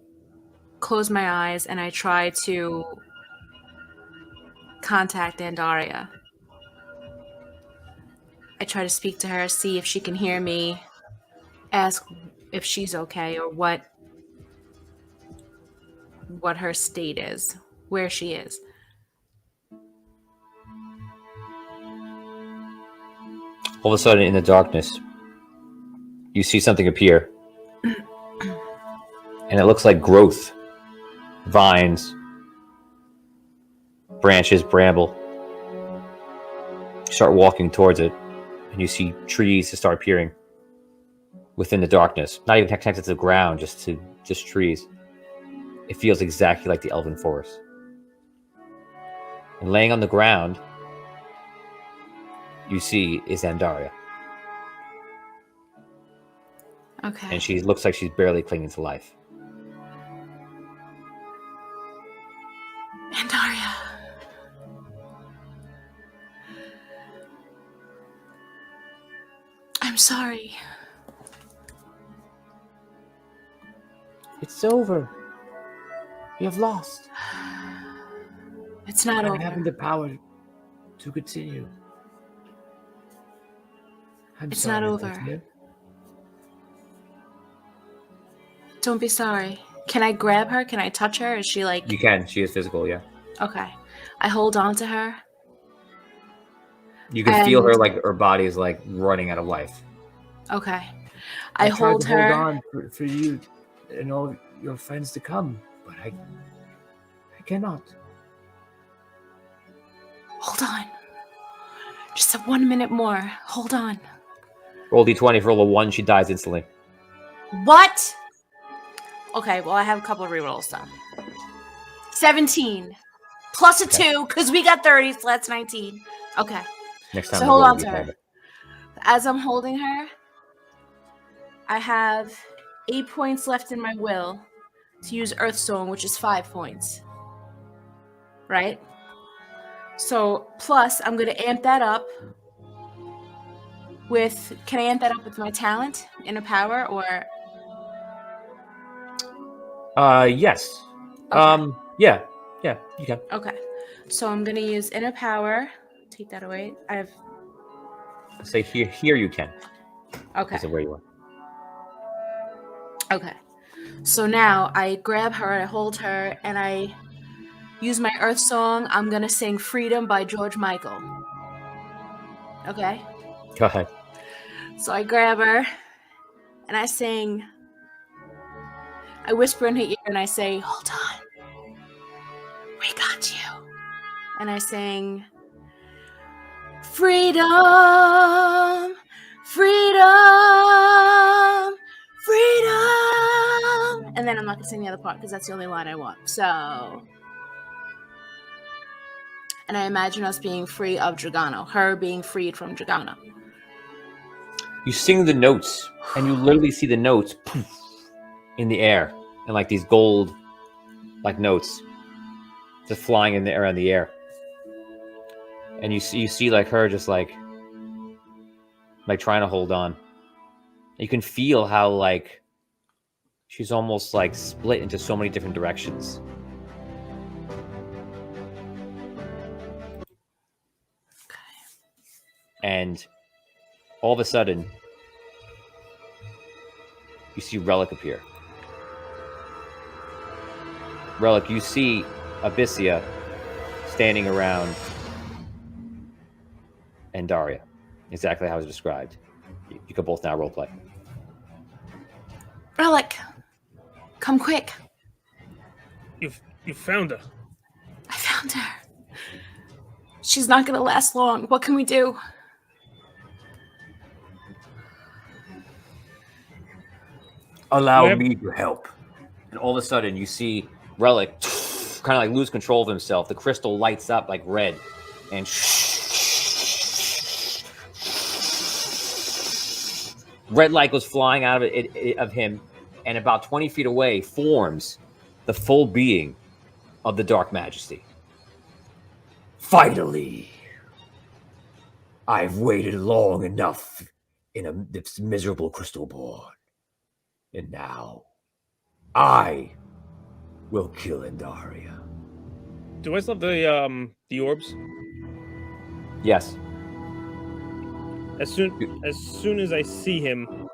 B: close my eyes and I try to contact Andaria. I try to speak to her, see if she can hear me, ask if she's okay or what her state is, where she is.
C: All of a sudden, in the darkness, you see something appear. And it looks like growth. Vines. Branches, bramble. You start walking towards it, and you see trees start appearing within the darkness. Not even connected to the ground, just trees. It feels exactly like the Elven Forest. And laying on the ground, you see is Andaria.
B: Okay.
C: And she looks like she's barely clinging to life.
B: Andaria. I'm sorry.
F: It's over. You have lost.
B: It's not
F: I
B: over.
F: haven't the power to continue.
B: It's not over.
F: Althea.
B: Don't be sorry. Can I grab her? Can I touch her? Is she like...
C: You can. She is physical, yeah.
B: Okay. I hold on to her.
C: You can feel her,
B: And-
C: like, her body is, like, running out of life.
B: Okay.
F: I
B: I
F: tried
B: hold
F: to
B: her.
F: Hold on for you and all your friends to come, but I cannot.
B: Hold on. Just 1 minute more. Hold on.
C: Roll d20. For roll a 1, she dies instantly.
B: What? Okay, well, I have a couple of rerolls done. 17. Plus a 2, because we got 30, so that's 19. Okay.
C: Next time.
B: So
C: the
B: hold
C: roll
B: on
C: will be
B: to her.
C: better.
B: As I'm holding her, I have 8 points left in my will to use Earthstone, which is 5 points. Right? So, plus, I'm going to amp that up with... Can I amp that up with my talent? Inner power, or...
C: Yes.
B: Okay.
C: Yeah, you can.
B: Okay. So I'm going to use Inner power. Take that away. I have...
C: Say here you can.
B: Okay.
C: Is it where you are?
B: Okay. So now I grab her, I hold her, and I use my Earth song. I'm going to sing Freedom by George Michael. Okay?
C: Go ahead.
B: So I grab her, and I sing... I whisper in her ear, and I say, hold on. We got you. And I sang... Freedom! Freedom! Freedom! And then I'm not going to sing the other part because that's the only line I want. So... And I imagine us being free of Dragano. Her being freed from Dragano.
C: You sing the notes, and you literally see the notes poof, in the air, and like these gold, like notes, just flying in the air, and you see like her just like trying to hold on. You can feel how like she's almost like split into so many different directions. And all of a sudden, you see Relic appear. Relic, you see Abyssia standing around Andaria. Exactly how it was described. You can both now roleplay.
B: Relic, come quick.
E: You found her.
B: I found her. She's not going to last long. What can we do?
C: Allow me to help. And all of a sudden, you see Relic kind of like lose control of himself. The crystal lights up like red, and red light goes flying out of him, and about 20 feet away forms the full being of the Dark Majesty.
F: Finally, I've waited long enough in this miserable crystal ball. And now, I will kill Andaria.
E: Do I still have the orbs?
C: Yes.
E: As soon as I see him,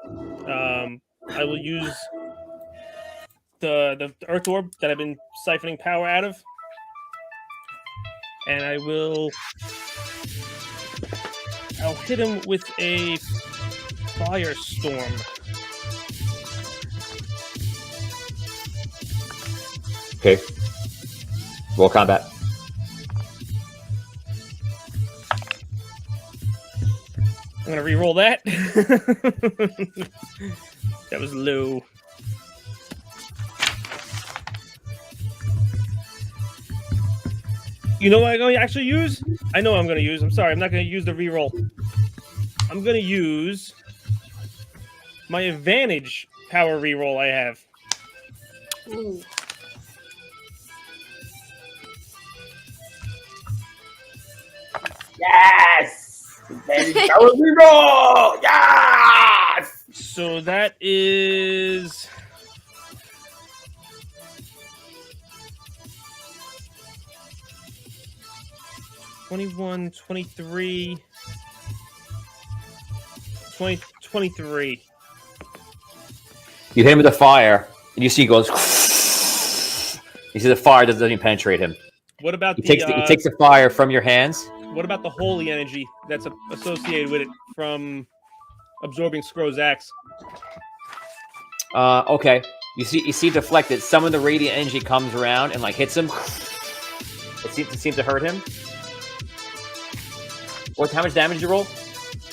E: I will use the earth orb that I've been siphoning power out of, and I'll hit him with a firestorm.
C: Okay. Roll combat.
E: I'm gonna re-roll that. That was low. You know what I'm going to actually use? I know what I'm going to use. I'm sorry. I'm not going to use the re-roll. I'm going to use my advantage power re-roll I have.
B: Ooh.
G: Yes! Power reroll! Yes!
E: So that is... $21, $23, $20, $23.
C: You hit him with the fire, and you see he goes. You see the fire doesn't even penetrate him.
E: What about
C: He takes the fire from your hands.
E: What about the holy energy that's associated with it from absorbing Scrow's axe?
C: Okay. You see deflected. Some of the radiant energy comes around and like hits him. It seems to hurt him. How much damage did you roll?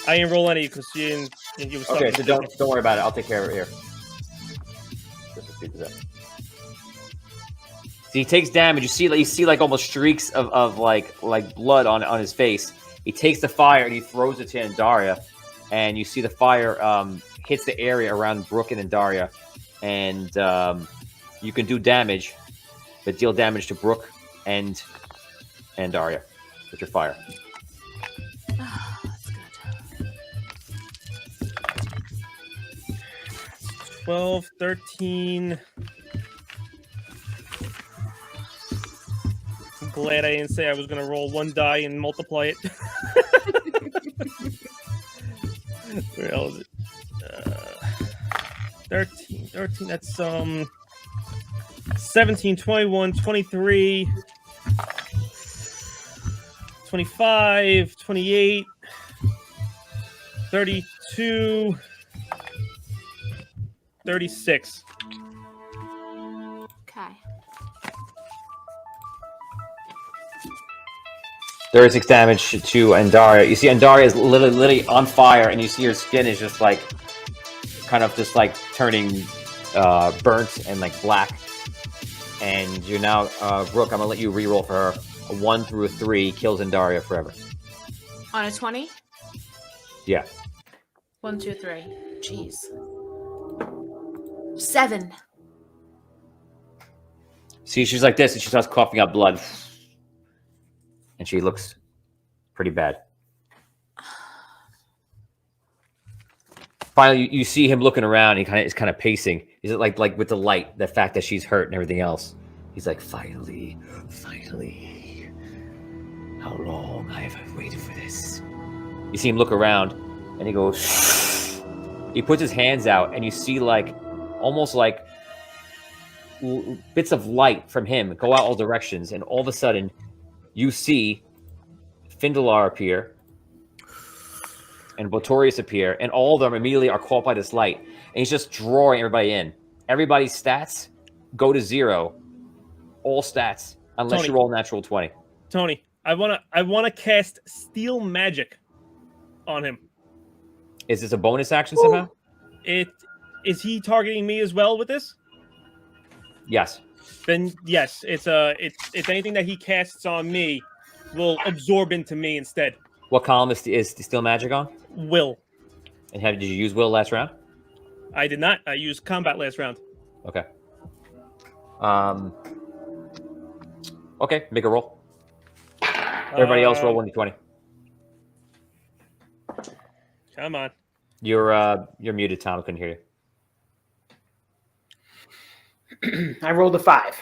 E: I didn't roll any because you didn't. You was
C: Okay, so don't worry about it. I'll take care of it here. Just to speed this up. So he takes damage. You see like almost streaks of like blood on his face. He takes the fire and he throws it to Andaria, and you see the fire hits the area around Brooke and Andaria, and you can do damage, but deal damage to Brooke and Andaria with your fire.
B: Oh, that's good.
E: 12, 13. I'm glad I didn't say I was going to roll one die and multiply it. Where the hell is it? 13, that's 17, 21, 23, 25, 28, 32, 36.
B: Okay.
C: 36 damage to Andaria. You see Andaria is literally on fire, and you see her skin is just like kind of just like turning burnt and like black. And you're now Brooke, I'm gonna let you reroll for her. A 1 through a 3 kills Andaria forever.
B: On a 20?
C: Yeah.
B: 1, 2, 3. Jeez. 7.
C: See, she's like this, and she starts coughing up blood, and she looks pretty bad. Finally, you see him looking around. He is kind of pacing. He's like with the light, the fact that she's hurt and everything else. He's like, finally. How long have I waited for this? You see him look around, and he goes. He puts his hands out, and you see like almost like bits of light from him go out all directions, and all of a sudden, you see Findalar appear and Botorius appear, and all of them immediately are caught by this light. And he's just drawing everybody in. Everybody's stats go to 0. All stats, unless
E: Tony.
C: you roll a natural 20.
E: Tony, I wanna cast Steel Magic on him.
C: Is this a bonus action somehow?
E: Is he targeting me as well with this?
C: Yes.
E: Then yes, it's anything that he casts on me will absorb into me instead.
C: What column is the Steel Magic on?
E: Will.
C: And did you use Will last round?
E: I did not. I used combat last round.
C: Okay. Okay, make a roll. Everybody else roll 1d20.
E: Come on.
C: You're muted, Tom. I couldn't hear you.
G: I rolled a 5.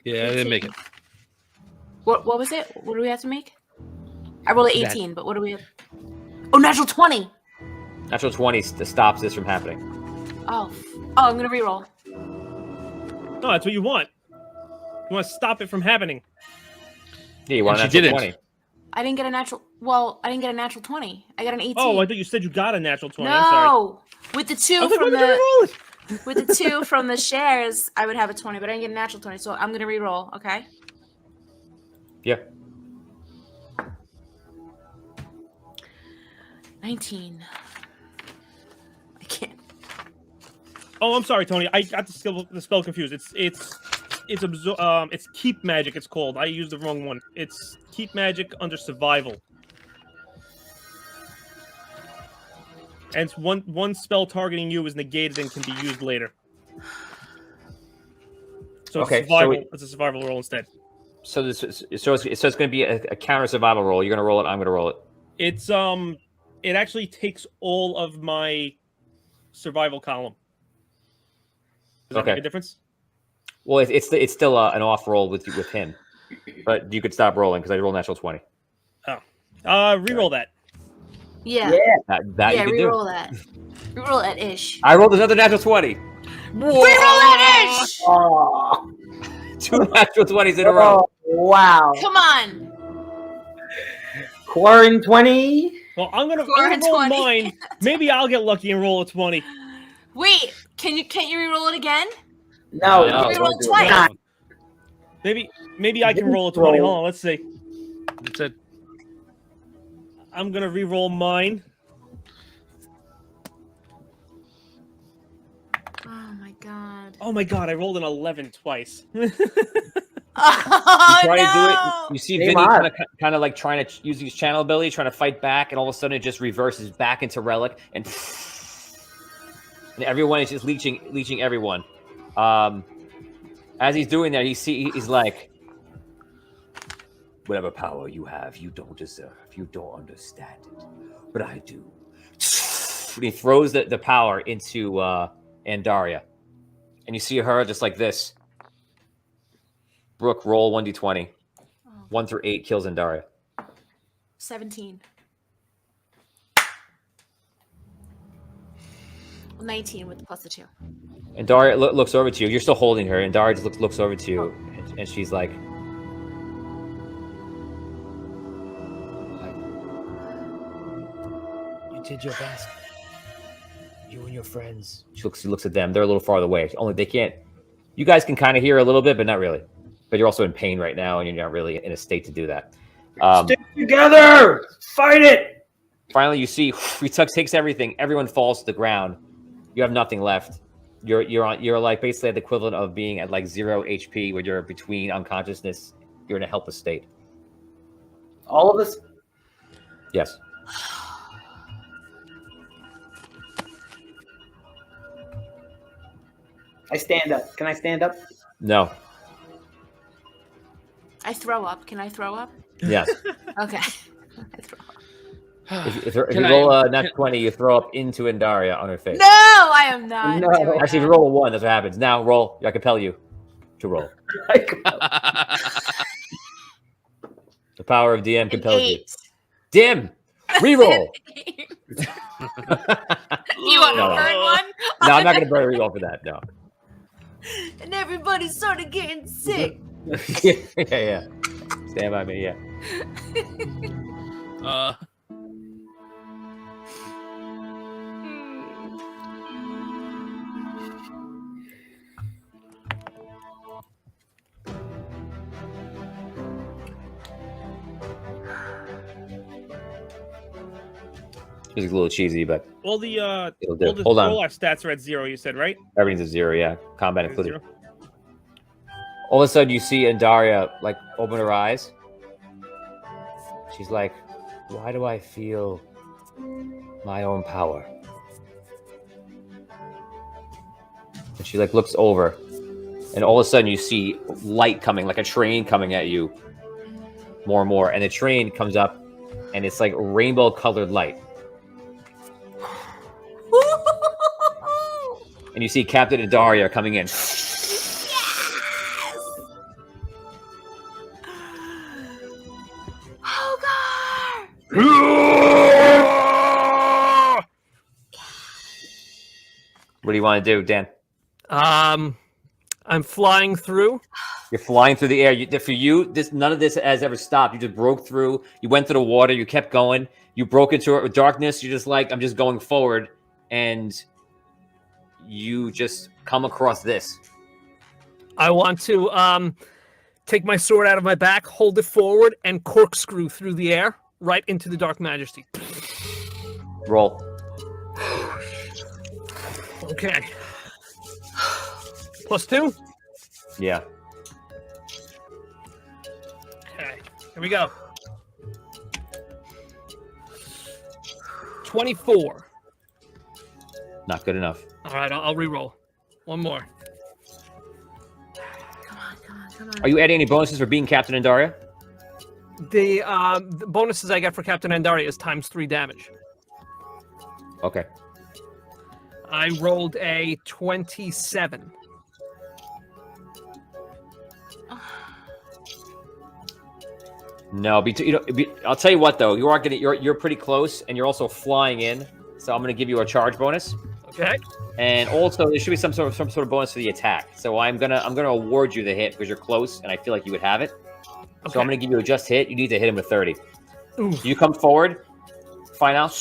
H: Yeah, I didn't make it.
B: What was it? What do we have to make? I rolled an
H: Nat-
B: 18, but what do we have? Oh, natural 20.
C: Natural 20 stops this from happening.
B: Oh, I'm gonna reroll.
E: No, that's what you want. You want to stop it from happening.
C: Yeah, you want a
H: And she
C: natural
H: didn't.
C: 20.
B: I didn't get a natural. Well, I didn't get a natural 20. I got an 18.
E: Oh, I thought you said you got a natural 20. I'm sorry.
B: No, with the
E: I
B: two
E: was like,
B: from
E: why would you
B: the
E: re-roll it?
B: with the 2 from the shares, I would have a 20, but I didn't get a natural 20, so I'm gonna reroll. Okay.
C: Yeah.
B: 19. I can't.
E: Oh, I'm sorry, Tony. I got the spell confused. It's keep magic. It's called. I used the wrong one. It's keep magic under survival. And it's one spell targeting you is negated and can be used later. So it's
C: Okay,
E: it's a survival roll instead.
C: So it's going to be a counter survival roll. You're going to roll it. I'm going to roll it.
E: It's it actually takes all of my survival column. Does that
C: Okay.
E: make a difference?
C: Well, it's still an off roll with him, but you could stop rolling because I rolled natural 20.
E: Reroll that.
B: Yeah.
C: That
B: Yeah.
C: you can do.
B: Reroll that. Reroll that ish.
C: I rolled another natural 20.
B: Reroll that ish.
G: Oh,
C: 2 natural 20s in a row.
G: wow.
B: Come on.
G: Quarren 20.
E: Well, I'm gonna
B: Quarren
E: roll
B: 20.
E: mine. Maybe I'll get lucky and roll a 20.
B: Wait, can't you reroll it again?
G: No,
C: No,
B: You
C: don't
B: rolled
C: do it.
B: twice.
E: Maybe I can roll a 20.
G: Roll.
E: Hold on, let's see.
H: That's it.
E: I'm gonna re-roll mine.
B: Oh my god.
E: Oh my god, I rolled an 11 twice.
B: Oh,
C: You try to do
B: no.
C: it. You see
G: Hey,
C: Vinny
G: Mark.
C: kind of like trying to use his channel ability, trying to fight back, and all of a sudden it just reverses back into relic, and everyone is just leeching everyone. As he's doing that, he's like, whatever power you have, you don't deserve. You don't understand it, but I do. And he throws the power into Andaria, and you see her just like this. Brooke, roll 1d20. 1 through 8 kills Andaria.
B: 17. 19 with the plus the 2.
C: And Daria looks over to you. You're still holding her, and Daria just looks over to you, and she's like,
F: You did your best. You and your friends.
C: she looks at them. They're a little farther away. Only they can't. You guys can kind of hear a little bit, but not really. But you're also in pain right now, and you're not really in a state to do that.
G: Stick together. Fight it.
C: Finally, you see Retux takes everything. Everyone falls to the ground. You have nothing left. You're like basically at the equivalent of being at like 0 HP, where you're between unconsciousness. You're in a helpless state.
G: All of us.
C: Yes.
G: I stand up. Can I stand up?
C: No.
B: I throw up. Can I throw up?
C: Yes.
B: Okay. I throw up.
C: If you roll a nat 20, you throw up into Andaria on her face.
B: No, I am not.
G: No.
B: doing
C: Actually, if you
B: that.
C: roll a 1, that's what happens. Now roll. I compel you to roll. The power of DM
B: An
C: compels you.
B: 8.
C: Dim! Reroll!
B: You want
C: No.
B: to burn one?
C: No, I'm not going to burn a reroll for that. No.
B: And everybody started getting sick.
C: yeah. Stand by me, yeah. It's a little cheesy, but
E: All the
C: it'll do.
E: all the
C: Hold on.
E: all our stats are at 0. You said right?
C: Everything's a 0, yeah. Combat
E: At
C: included.
E: 0.
C: All of a sudden, you see Andaria like open her eyes. She's like, "Why do I feel my own power?" And she like looks over, and all of a sudden, you see light coming, like a train coming at you, more and more. And the train comes up, and it's like rainbow-colored light. and you see Captain and Daria coming in.
B: Hogar!
C: What do you want to do, Dan?
I: I'm flying through.
C: You're flying through the air. For you, none of this has ever stopped. You just broke through. You went through the water. You kept going. You broke into darkness. You're just like, I'm just going forward. And you just come across this.
I: I want to take my sword out of my back, hold it forward, and corkscrew through the air right into the Dark Majesty.
C: Roll.
I: Okay. +2?
C: Yeah.
I: Okay. Here we go. 24.
C: Not good enough.
I: All right, I'll re-roll. One more.
B: Come on.
C: Are you adding any bonuses for being Captain and Daria?
I: The bonuses I get for Captain Andaria is ×3 damage.
C: Okay.
I: I rolled a 27.
C: No, I'll tell you what though. You're pretty close, and you're also flying in. So I'm going to give you a charge bonus.
I: Okay.
C: And also, there should be some sort of bonus for the attack. So I'm gonna award you the hit because you're close, and I feel like you would have it.
I: Okay.
C: So I'm gonna give you a just hit. You need to hit him with 30.
I: Oof.
C: You come forward, find out.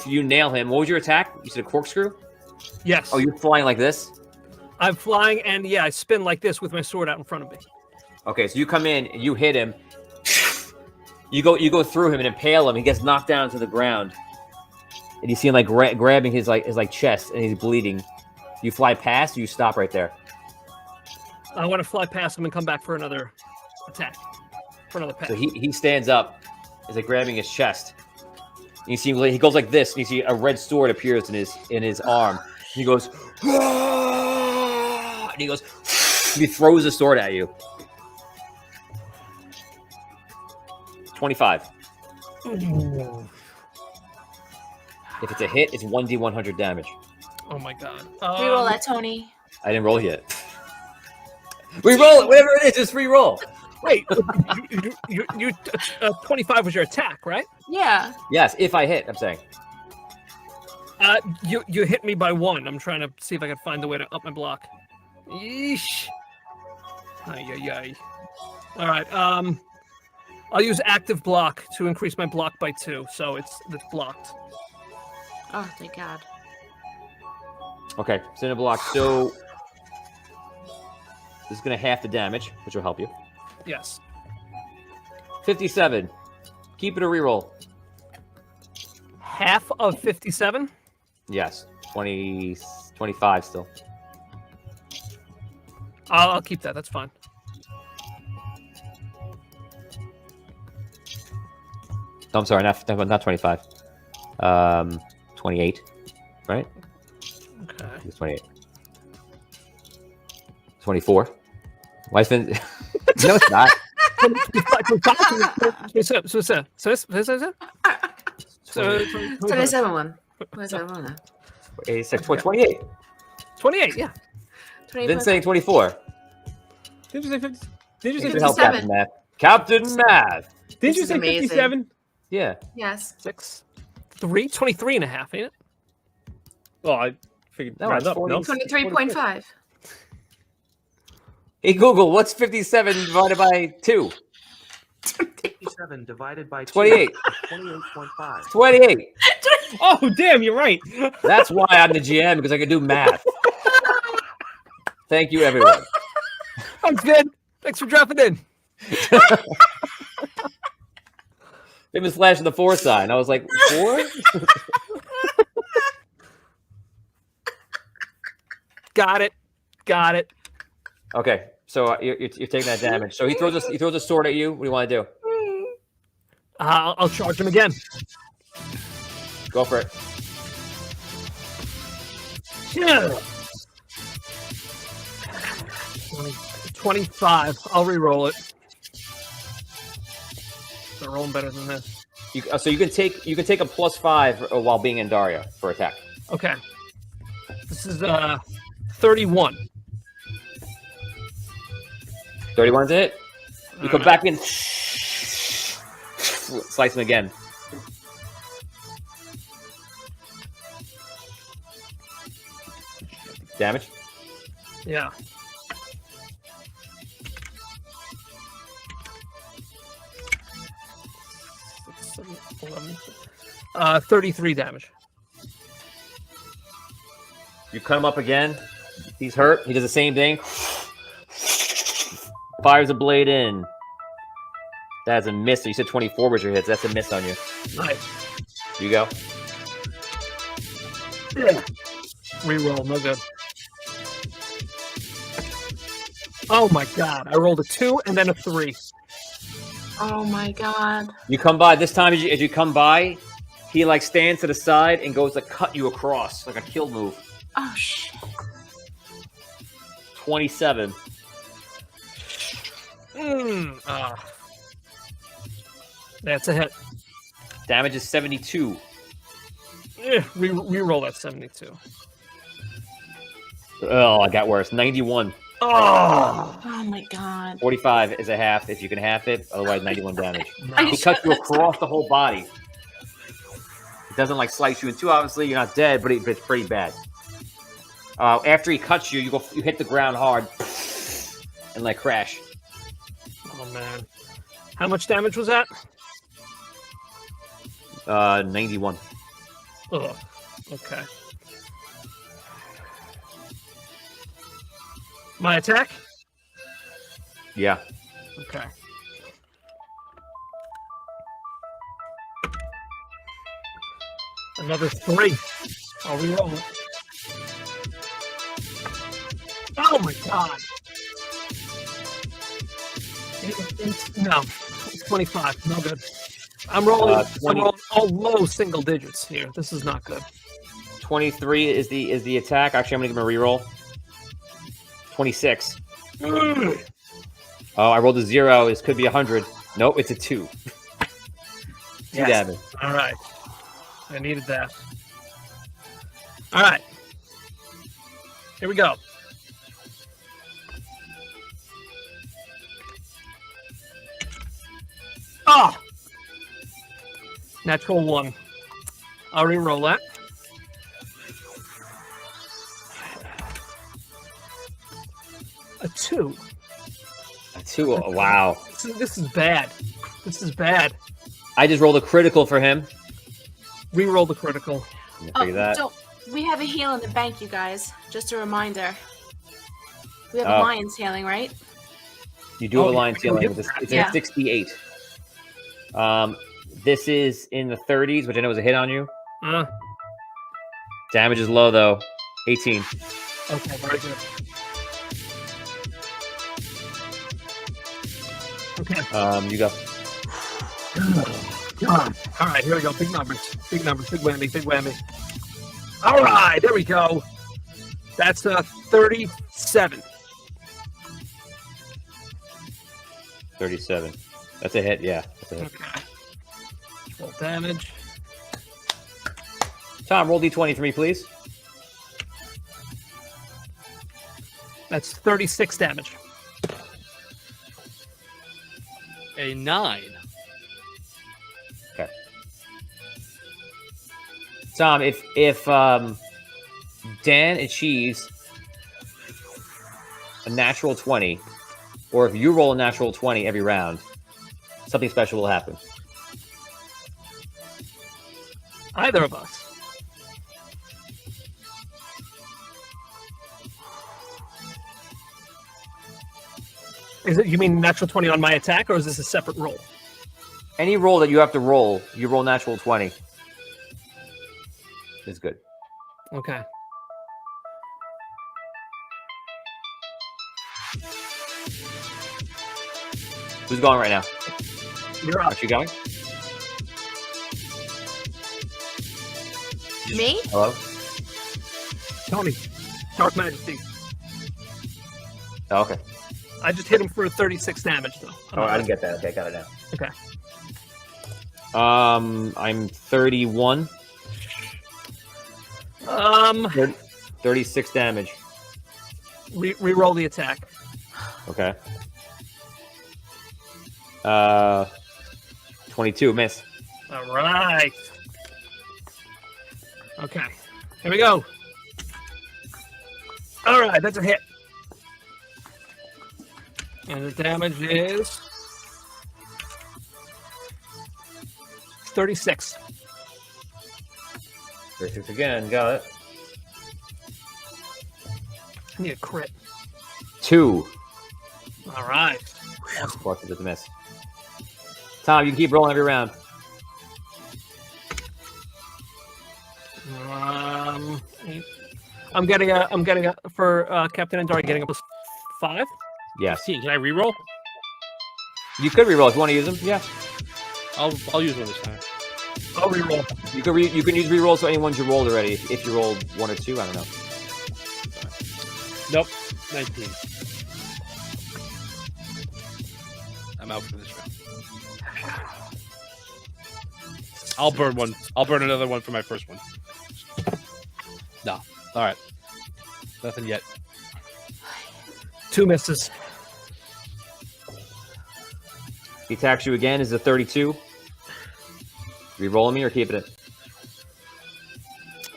C: You nail him. What was your attack? You said a corkscrew?
I: Yes.
C: Oh, you're flying like this?
I: I'm flying, and yeah, I spin like this with my sword out in front of me.
C: Okay, so you come in, and you hit him. You go through him and impale him. He gets knocked down to the ground, and you see him like grabbing his chest, and he's bleeding. You fly past, or you stop right there.
I: I want to fly past him and come back for another attack, for another pass.
C: So he stands up, is like grabbing his chest. And you see he goes like this, and you see a red sword appears in his arm. And he goes, and he goes, he throws the sword at you. 25.
I: Ooh.
C: If it's a hit, it's 1d100 damage.
I: Oh my god.
B: Reroll that, Tony.
C: I didn't roll yet. Reroll it, whatever it is, just re-roll.
I: Wait, you 25 was your attack, right?
B: Yeah.
C: Yes, if I hit, I'm saying.
I: You hit me by 1. I'm trying to see if I can find a way to up my block. Yeesh. Ay. All right. I'll use active block to increase my block by 2, so it's blocked.
B: Oh, thank God.
C: Okay, center block. So this is going to half the damage, which will help you.
I: Yes.
C: 57. Keep it a reroll.
I: Half of 57?
C: Yes. 25 still.
I: I'll keep that. That's fine.
C: No, I'm sorry, not 25. 28, right?
I: Okay.
C: It's 28. 24. Why is it? No, it's not.
B: 27.
C: It's like 28.
I: 28, yeah.
C: Then saying 24.
E: Did you say 50? Did you say
C: Thanks for help,
E: 57?
C: Captain Math. Captain Math.
E: Did
B: This
E: you
B: is
E: say
B: amazing.
E: 57?
C: Yeah.
B: Yes.
I: 6, 3, 23 and a half, ain't it?
E: Oh, I figured.
C: No,
E: round
C: it's
E: up.
C: 40.
E: No?
B: 23.5.
C: Hey, Google, what's 57 divided by 2?
J: 57 divided by
C: 28.
J: 28.5.
C: 28.
E: Oh, damn, you're right.
C: That's why I'm the GM, because I can do math. Thank you, everyone.
I: Thanks, Vin. Thanks for dropping in.
C: It was flashing the 4 sign. I was like, 4?
I: Got it.
C: Okay, so you're taking that damage. So he throws a sword at you. What do you want to do?
I: I'll charge him again.
C: Go for it.
I: Yeah. 25. I'll re-roll it. They're rolling better than this.
C: So you can take a +5 while being in Daria for attack.
I: Okay. This is 31.
C: 31's it. You come back in. Slice him again. Damage.
I: Yeah. Six, 7, 11, 33 damage.
C: You cut him up again. He's hurt. He does the same thing. Fires a blade in. That's a miss. So you said 24 was your hits. That's a miss on you.
I: Nice.
C: Here you go.
I: Yeah. Reroll, no good. Oh my god! I rolled a 2 and then a 3.
B: Oh my god.
C: You come by. This time, as you come by, he like stands to the side and goes to cut you across like a kill move.
B: Oh shit.
C: 27.
I: That's a hit.
C: Damage is 72.
I: Reroll that 72.
C: Oh, I got worse. 91.
I: Oh
B: my god.
C: 45 is a half if you can half it. Otherwise, 91 damage.
B: Are you
C: He
B: sure
C: cuts you across the whole body. It doesn't like slice you in two. Obviously, you're not dead, but it's pretty bad. After he cuts you, you hit the ground hard and like crash.
I: Oh man. How much damage was that?
C: 91.
I: Ugh. Okay. My attack?
C: Yeah.
I: Okay. Another 3. I'll reroll it. Oh my god. No. It's 25. No good. I'm rolling all low single digits here. This is not good.
C: 23 is the attack. Actually, I'm gonna give him a reroll. 26. Oh, I rolled a 0. This could be 100. Nope, it's a 2. 2 damage.
I: All right. I needed that. All right. Here we go. Oh! Natural 1. I'll re-roll that. A 2.
C: A 2. Oh, wow.
I: This is bad. This is bad.
C: I just rolled a critical for him.
I: Re-roll the critical.
C: Figure that.
B: So we have a heal in the bank, you guys. Just a reminder. We have a lion's healing, right?
C: You do have a line ceiling. It's at 68. This is in the 30s, which I know is a hit on you. Damage is low, though. 18.
I: Okay, very good. Okay.
C: You go.
I: God. All right, here we go. Big numbers. Big numbers. Big whammy. Big whammy. All right, there we go. That's 37.
C: 37. That's a hit, yeah. That's a hit.
I: Okay. Roll damage.
C: Tom, roll d20 for me, please.
I: That's 36 damage.
H: A 9.
C: Okay. Tom, if Dan achieves a natural 20, or if you roll a natural 20 every round, something special will happen.
I: Either of us. Is it? You mean natural 20 on my attack, or is this a separate roll?
C: Any roll that you have to roll, you roll natural 20. Is good.
I: Okay.
C: Who's going right now?
I: You're up.
C: Aren't you going?
B: Me?
C: Hello?
I: Tony. Dark Majesty.
C: Oh, okay.
I: I just hit him for 36 damage, though.
C: Oh, I didn't get that. Okay, got it now.
I: Okay.
C: I'm 31. 36 damage.
I: Reroll the attack.
C: Okay. 22, miss.
I: All right. Okay. Here we go. All right, that's a hit. And the damage is 36.
C: 36 again, got it.
I: I need a crit.
C: 2.
I: All right.
C: Plus it's a miss. Tom, you can keep rolling every round.
I: I'm getting a for Captain Andari getting a +5.
C: Yes.
H: Can I reroll?
C: You could reroll if you want to use them. Yeah.
H: I'll use one this time.
I: I'll reroll.
C: You can use rerolls for any ones you rolled already. If you rolled 1 or 2, I don't know.
H: Nope. 19. I'm out for this round. I'll burn one. I'll burn another one for my first one. No. All right. Nothing yet.
I: 2 misses.
C: He attacks you again. Is a 32. Rerolling me or keeping it?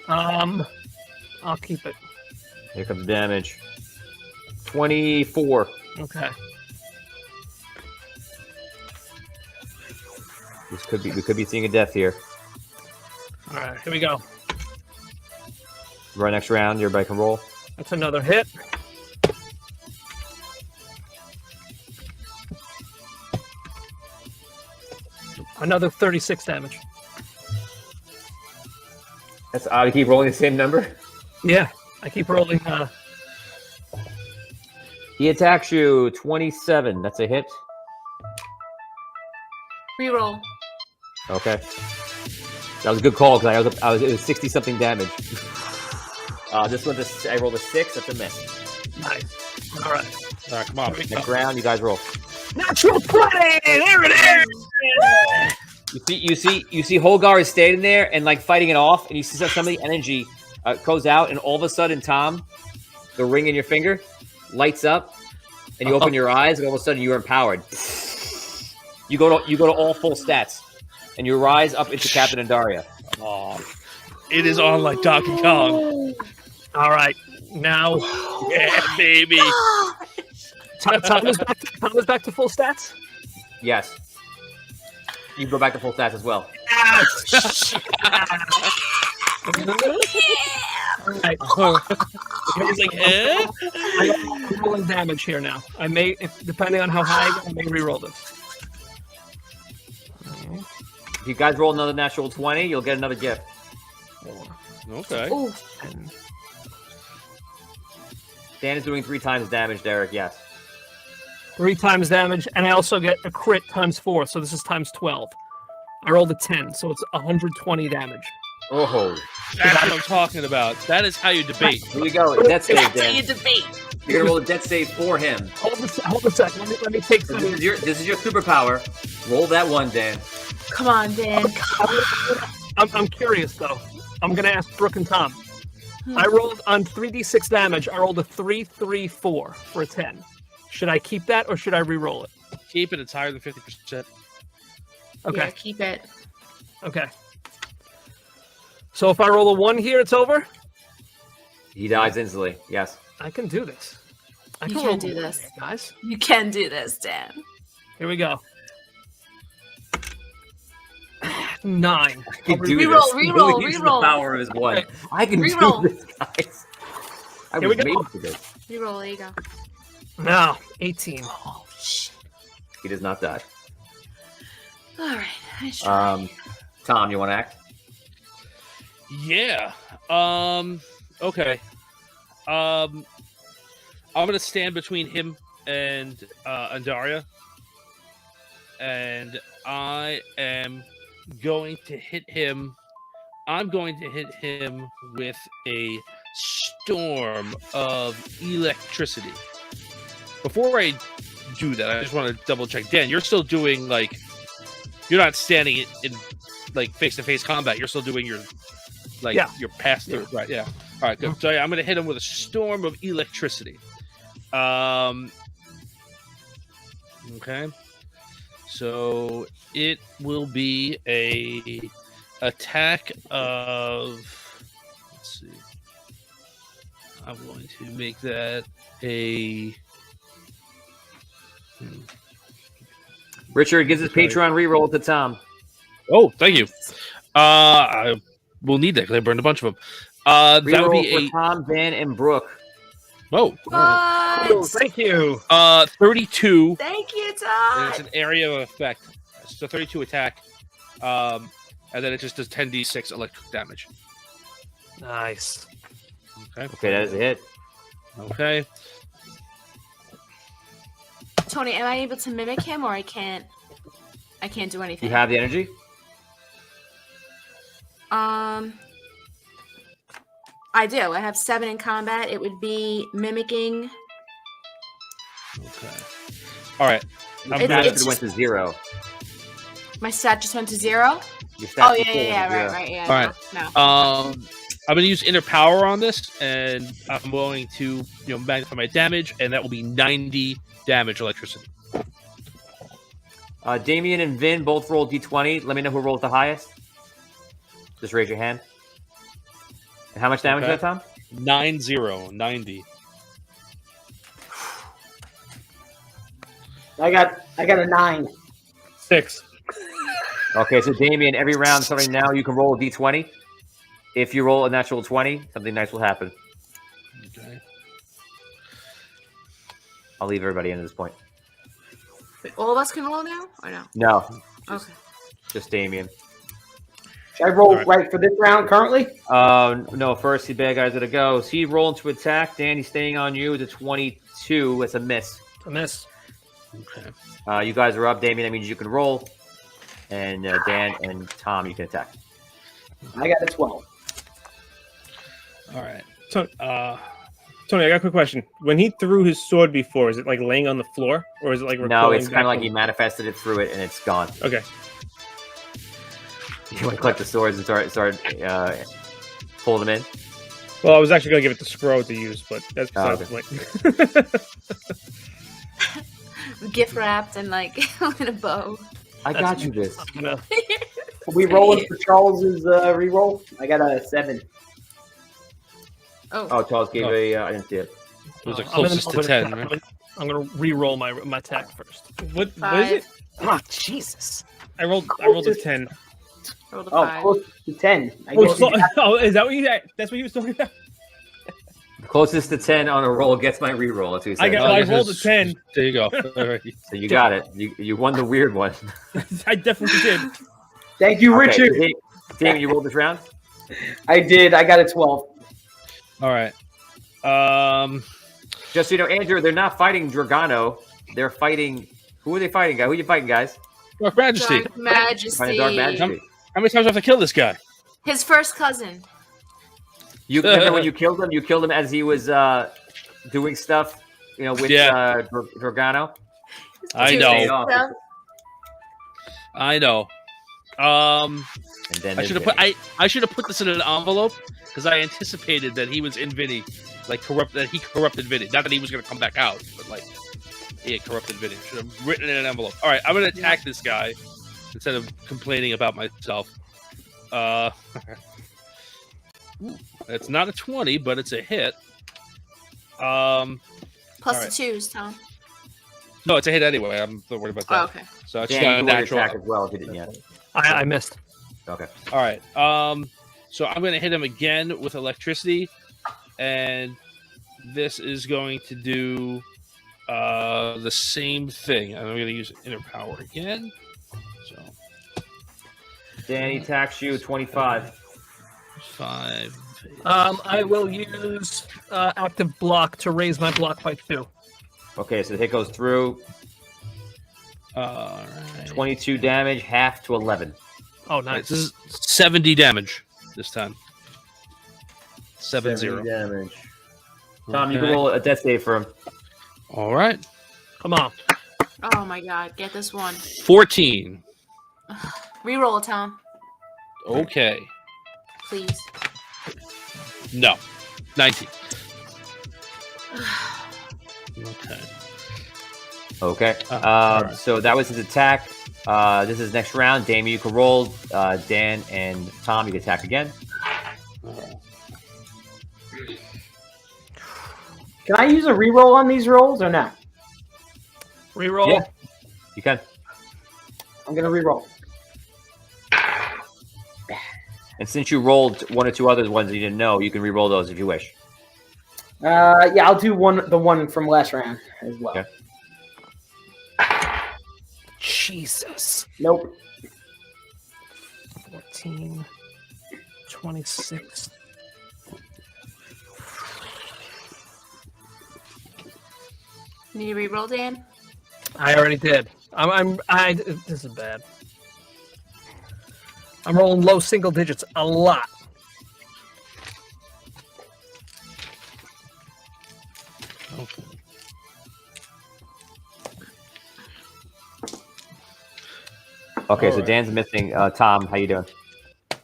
I: I'll keep it.
C: Here comes the damage. 24.
I: Okay.
C: We could be seeing a death here.
I: All right, here we go.
C: Right next round, everybody can roll.
I: That's another hit. Another 36 damage.
C: That's odd to keep rolling the same number.
I: Yeah, I keep rolling.
C: He attacks you 27. That's a hit.
B: Reroll.
C: Okay. That was a good call because it was 60 something damage. This one, I rolled a 6. That's a miss.
I: Nice. All right.
H: All right, come on.
C: Next round, you guys roll.
I: Natural 20. There it is.
C: You see Holgar is standing there and like fighting it off, and you see some of the energy goes out, and all of a sudden, Tom, the ring in your finger lights up, and you open your eyes, and all of a sudden you're empowered. You go to all full stats, and you rise up into Captain Andaria.
H: Oh, it is on like Donkey Kong.
I: All right, now,
H: Yeah, baby.
I: Tom is back to full stats.
C: Yes. You can go back to full stats as well.
I: Yes. All right.
H: He's like, eh?
I: I'm rolling damage here now. I may, depending on how high I get, I may reroll this.
C: If you guys roll another natural 20, you'll get another gift.
H: Okay.
B: Ooh.
C: Dan is doing 3 times damage, Derek. Yes.
I: 3 times damage, and I also get a crit times 4, so this is times 12. I rolled a 10, so it's 120 damage.
C: Oh.
H: That's what I'm talking about. That is how you debate.
C: Here you go. Death save,
B: That's how
C: Dan.
B: you debate.
C: You're gonna roll a death save for him.
I: Hold a sec. Let me take some.
C: This is your superpower. Roll that one, Dan.
B: Come on, Dan.
I: I'm curious though. I'm gonna ask Brooke and Tom. I rolled on 3d6 damage. I rolled a 3, 3, 4 for a 10. Should I keep that or should I re-roll it?
H: Keep it. It's higher than 50%.
I: Okay.
B: Yeah, keep it.
I: Okay. So if I roll a 1 here, it's over?
C: He dies instantly. Yes.
I: I can do this. I
B: You
I: can
B: can
I: roll
B: do
I: one
B: this.
I: here, guys.
B: You can do this, Dan.
I: Here we go. 9.
C: I can do
B: Reroll,
C: this. He
B: reroll,
C: really uses
B: reroll.
C: the power of his one.
I: Okay.
C: I can
B: Reroll.
C: do this, guys. I
I: Here
C: was
I: we go.
C: made for this.
B: Reroll, there you go.
I: Now, 18.
B: Oh, shit.
C: He does not die.
B: All right. Nice try.
C: Tom, you want to act?
H: Yeah. Okay. I'm gonna stand between him and Andaria, and I am going to hit him. I'm going to hit him with a storm of electricity. Before I do that, I just want to double check. Dan, you're still doing like, you're not standing in like face-to-face combat. You're still doing your your pass through, right? Yeah. right, good. So yeah, I'm gonna hit him with a storm of electricity. Okay. So it will be a attack of. Let's see. I'm going to make that a.
C: Richard gives his Patreon reroll to Tom.
H: Oh, thank you. I will need that because I burned a bunch of them. That would
C: Reroll
H: be
C: for Tom, Van, and Brooke.
H: Oh,
I: Oh, thank you.
H: 32.
B: Thank you,
H: And
B: Todd.
H: it's an area of effect. It's a 32 attack. And then it just does 10d6 electric damage.
I: Nice.
C: Okay, that is a hit.
H: Okay.
B: Tony, am I able to mimic him, or I can't? I can't do anything.
C: You have the energy?
B: I do. I have 7 in combat. It would be mimicking.
H: Okay. All right.
C: Your
B: It's-
C: stat
B: it's
C: went to 0.
B: My stat just went to 0.
C: Your stat
B: Oh
C: before
B: yeah,
C: was 0.
B: right, yeah.
H: All right.
B: No.
H: I'm going to use inner power on this, and I'm going to magnify my damage, and that will be 90 damage electricity.
C: Damien and Vin both rolled d20. Let me know who rolls the highest. Just raise your hand. And how much damage
H: Okay.
C: is that, Tom?
H: 90.
G: I got a 9.
E: 6.
C: Okay, so Damien, every round starting now, you can roll a d20. If you roll a natural 20, something nice will happen.
H: Okay.
C: I'll leave everybody in at this point.
B: All of us can roll now, or no?
C: No,
B: Okay.
C: just Damien.
G: Should I roll
H: All right.
G: right for this round currently?
C: No, first the bad guys gotta go. So he rolled to attack. Danny's staying on you with a 22. It's a miss.
I: A miss.
H: Okay.
C: You guys are up. Damien, that means you can roll. And Dan and Tom, you can attack.
G: I got a 12.
H: All right.
E: Tony, I got a quick question. When he threw his sword before, is it like laying on the floor, or is it like
C: No,
E: recoiling
C: it's kind
E: back
C: of like
E: from-
C: he manifested it through it, and it's gone.
E: Okay.
C: You want to collect the swords and start pull them in?
E: Well, I was actually gonna give it to Spro to use, but that's besides the point.
B: Gift wrapped and like in a bow.
C: I got you this.
G: Are we rolling for Charles's reroll? I got a 7.
C: Oh, Charles gave I didn't see it.
H: Those are
I: I'm gonna-
H: closest to
I: I'm
H: 10,
I: gonna-
H: right?
I: I'm gonna re-roll my attack first.
E: What is
B: 5.
E: it?
I: Oh, Jesus.
E: I rolled a 10.
B: Rolled a
G: Oh,
B: 5.
G: close to 10. I
E: Oh,
G: guess
E: oh, is that what you? That's what he was talking about.
C: The closest to 10 on a roll gets my reroll. That's what he said.
E: I rolled a 10.
H: There you go. All right.
C: So you got it. You won the weird one.
E: I definitely did.
G: Thank you,
C: Okay,
G: Richard.
C: Damien, you rolled this round?
G: I did. I got a 12.
H: All right.
C: Just so you know, Andrew, they're not fighting Dragano. They're fighting. Who are they fighting, guys? Who are you fighting, guys?
H: Dark Majesty.
B: Dark Majesty.
C: Fighting Dark Majesty.
H: How many times do I have to kill this guy?
B: His first cousin.
C: You remember when you killed him? You killed him as he was doing stuff, with Dragano.
H: I
B: Two
H: know.
B: days ago.
H: I know.
C: And then
H: I should have I should have put this in an envelope because I anticipated that he was in Vinny, that he corrupted Vinny. Not that he was going to come back out, but he had corrupted Vinny. Should have written it in an envelope. All right, I'm going to attack this guy instead of complaining about myself. It's not a 20, but it's a hit.
B: Plus
H: all
B: the
H: right.
B: 2s, Tom.
H: No, it's a hit anyway. I'm not worried about that.
B: Oh, okay.
H: So it's
C: Dan,
H: not a
C: you can roll your
H: natural.
C: attack as well if you didn't yet.
I: I missed.
C: Okay.
H: All right. So I'm going to hit him again with electricity, and this is going to do the same thing. And I'm going to use inner power again. So
C: Danny attacks you 25.
H: 5.
I: I will use active block to raise my block by 2.
C: Okay, so the hit goes through.
H: All right.
C: 22 damage, half to 11.
I: Oh,
H: Right,
I: nice.
H: this is 70 damage this time. 7-0.
C: damage. Tom, you can
H: Okay.
C: roll a death save for him.
H: All right.
I: Come on.
B: Oh my god, get this one.
H: 14.
B: Reroll, Tom,
H: Okay.
B: please.
H: No. 19. Okay.
C: Okay.
H: Alright.
C: So that was his attack. This is next round. Damien, you can roll. Dan and Tom, you can attack again.
G: Can I use a reroll on these rolls or not?
I: Reroll.
C: Yeah. You can.
G: I'm gonna reroll.
C: And since you rolled one or two other ones that you didn't know, you can re-roll those if you wish.
G: Yeah, I'll do the one from last round as well.
C: Okay.
I: Jesus.
G: Nope.
I: 14, 26.
B: Need you reroll, Dan?
I: I already did. This is bad. I'm rolling low single digits a lot.
H: Okay.
C: Okay, so
H: Alright.
C: Dan's missing. Tom, how you doing?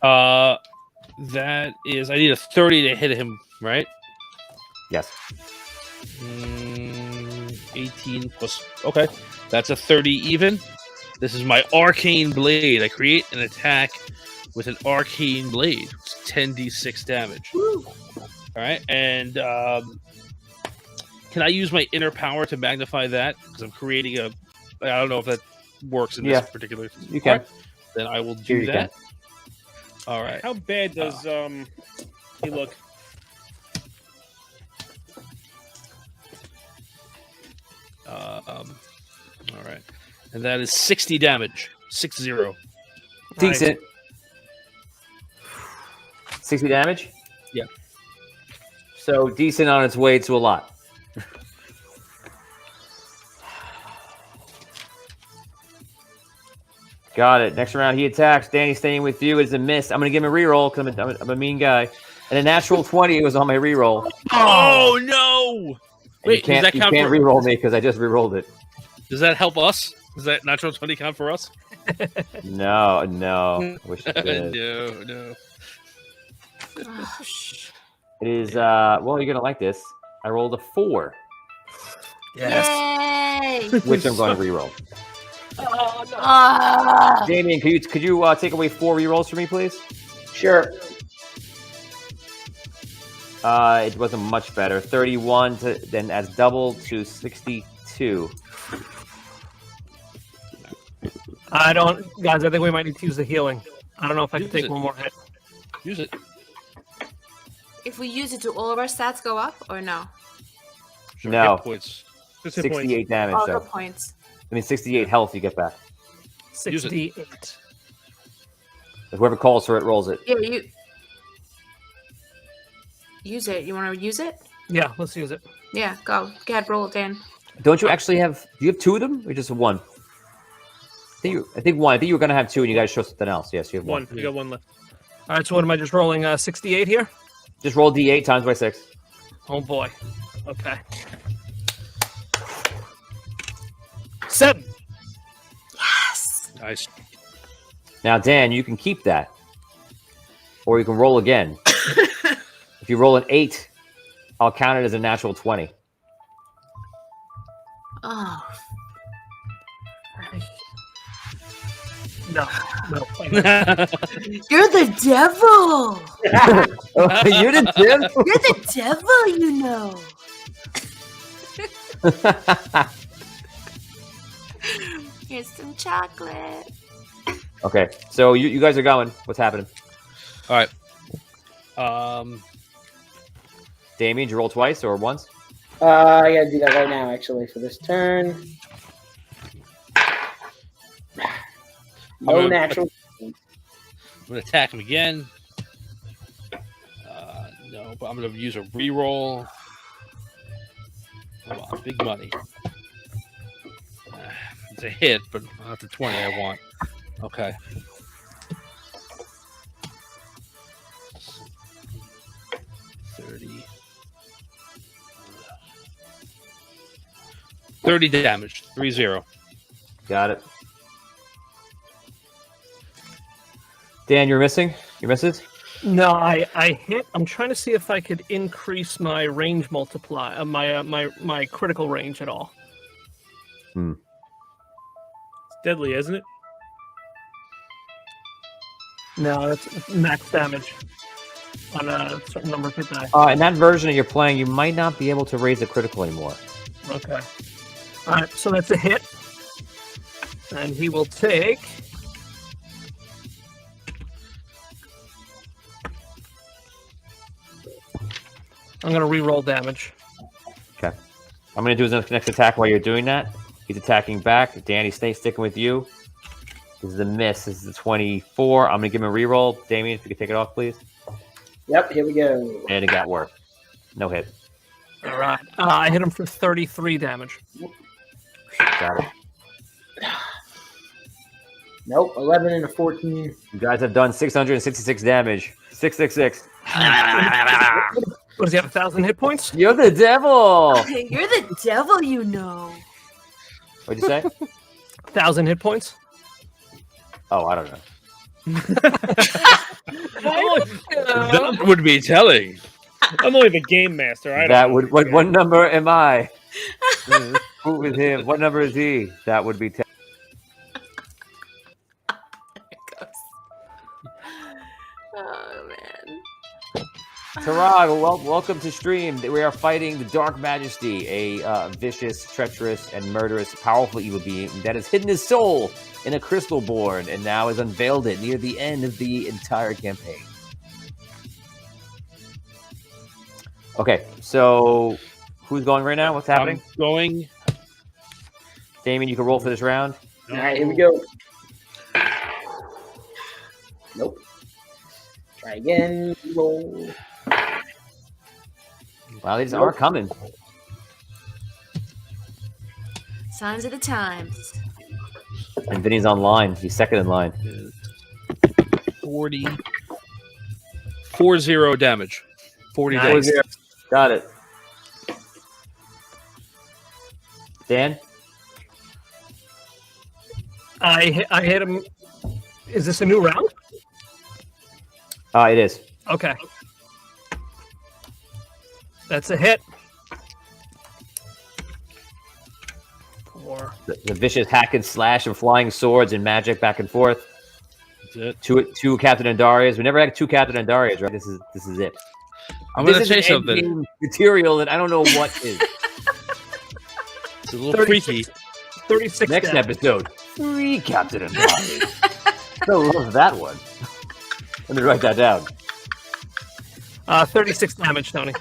H: That is, I need a 30 to hit him, right?
C: Yes.
H: 18 plus. Okay, that's a 30 even. This is my arcane blade. I create an attack with an arcane blade. It's 10d6 damage. All right, and can I use my inner power to magnify that? Because I'm creating a. I don't know if that works in
C: Yeah,
H: this particular.
C: you can.
H: Alright, then I will
C: Here
H: do
C: you
H: that. All right.
E: How bad does he look?
H: All right, and that is 60 damage. 60.
C: Decent. 60 damage?
H: Yeah.
C: So decent on its way to a lot. Got it. Next round, he attacks. Danny's staying with you. It's a miss. I'm going to give him a reroll because I'm a mean guy. And a natural 20 was on my reroll.
H: Oh no!
C: And
H: Wait, does that
C: you
H: count
C: can't
H: for?
C: reroll me because I just rerolled it.
H: Does that help us? Does that natural 20 count for us?
C: No. I wish it did.
H: No.
B: Oh, sh-
C: It is, well, you're going to like this. I rolled a 4,
B: Yay!
C: which I'm going to reroll.
I: Oh, no.
B: Ah!
C: Damien, could you take away 4 rerolls for me, please?
G: Sure.
C: It wasn't much better. 31 then adds double to 62.
I: Guys, I think we might need to use the healing. I don't know if I can
H: Use
I: take
H: it.
I: one more hit.
H: Use it.
B: If we use it, do all of our stats go up or no?
H: Sure,
C: No.
H: hit points.
E: Just hit points.
C: 68 damage,
B: All
C: though.
B: the points.
C: I mean, 68 health you get back.
H: Use it.
I: 68.
C: Whoever calls for it rolls it.
B: Yeah, you use it. You want to use it?
I: Yeah, let's use it.
B: Yeah, go. Go ahead, roll it, Dan.
C: Don't you actually have? Do you have 2 of them or just 1? I think 1. I think you were gonna have 2, and you guys show something else. Yes, you have 1.
E: You got one left.
I: All right, so what am I just rolling? 68 here?
C: Just roll D8 times by 6.
I: Oh boy. Okay. 7.
B: Yes.
H: Nice.
C: Now, Dan, you can keep that, or you can roll again. If you roll an 8, I'll count it as a natural 20.
B: Oh,
I: No.
B: you're the devil.
C: You're the devil.
B: You're the devil, you know. Here's some chocolate.
C: Okay, so you guys are going. What's happening?
H: All right.
C: Damien, did you roll twice or once?
G: I gotta do that right now, actually, for this turn. No
H: gonna-
G: natural.
H: I'm gonna attack him again. No, but I'm gonna use a reroll. Come on, big money. It's a hit, but not the 20 I want. Okay. $30 damage. 3-0.
C: Got it. Dan, you're missing? You misses?
I: No, I hit. I'm trying to see if I could increase my range multiply, my critical range at all.
E: It's deadly, isn't it?
I: No, that's max damage on a certain number of hit die.
C: In that version that you're playing, you might not be able to raise the critical anymore.
I: Okay. All right, so that's a hit, and he will take. I'm gonna re-roll damage.
C: Okay. I'm going to do his next attack while you're doing that. He's attacking back. Danny, sticking with you. This is a miss. This is a 24. I'm going to give him a reroll. Damien, if you could take it off, please.
G: Yep, here we go.
C: And it got work. No hit.
I: All right. I hit him for 33 damage.
C: Got it.
G: Nope, 11 and a 14.
C: You guys have done 666 damage. 666.
I: What does he have? 1,000 hit points?
C: You're the devil.
B: You're the devil, you know.
C: What'd you say?
I: 1,000 hit points.
C: Oh, I don't know.
H: That would be telling.
E: I'm only the game master. I don't
C: That
E: know.
C: would. What number am I? Who is him? What number is he? That would be.
B: Oh man.
C: Tarag, welcome to stream. We are fighting the Dark Majesty, a vicious, treacherous, and murderous, powerful evil being that has hidden his soul in a crystal board and now has unveiled it near the end of the entire campaign. Okay, so who's going right now? What's happening?
H: I'm going.
C: Damien, you can roll for this round.
G: All right, here we go. Nope. Try again. Roll.
C: Wow, they just are coming.
B: Signs of the times.
C: And Vinny's online. He's second in line.
H: 40 damage. 40
I: Nice.
H: damage.
C: Got it. Dan?
I: I hit him. Is this a new round?
C: It is.
I: Okay. That's a hit. 4.
C: The vicious hack and slash and flying swords and magic back and forth.
H: That's it.
C: Two Captain Andarias. We never had two Captain Andarias, right? This is it.
H: I'm going to
C: This
H: say
C: is an
H: something.
C: endgame material that I don't know what is.
H: It's a little freaky.
I: 36
C: Next
I: damage.
C: episode, 3 Captain Andarias. I love that one. Let me write that down.
I: 36 damage, Tony.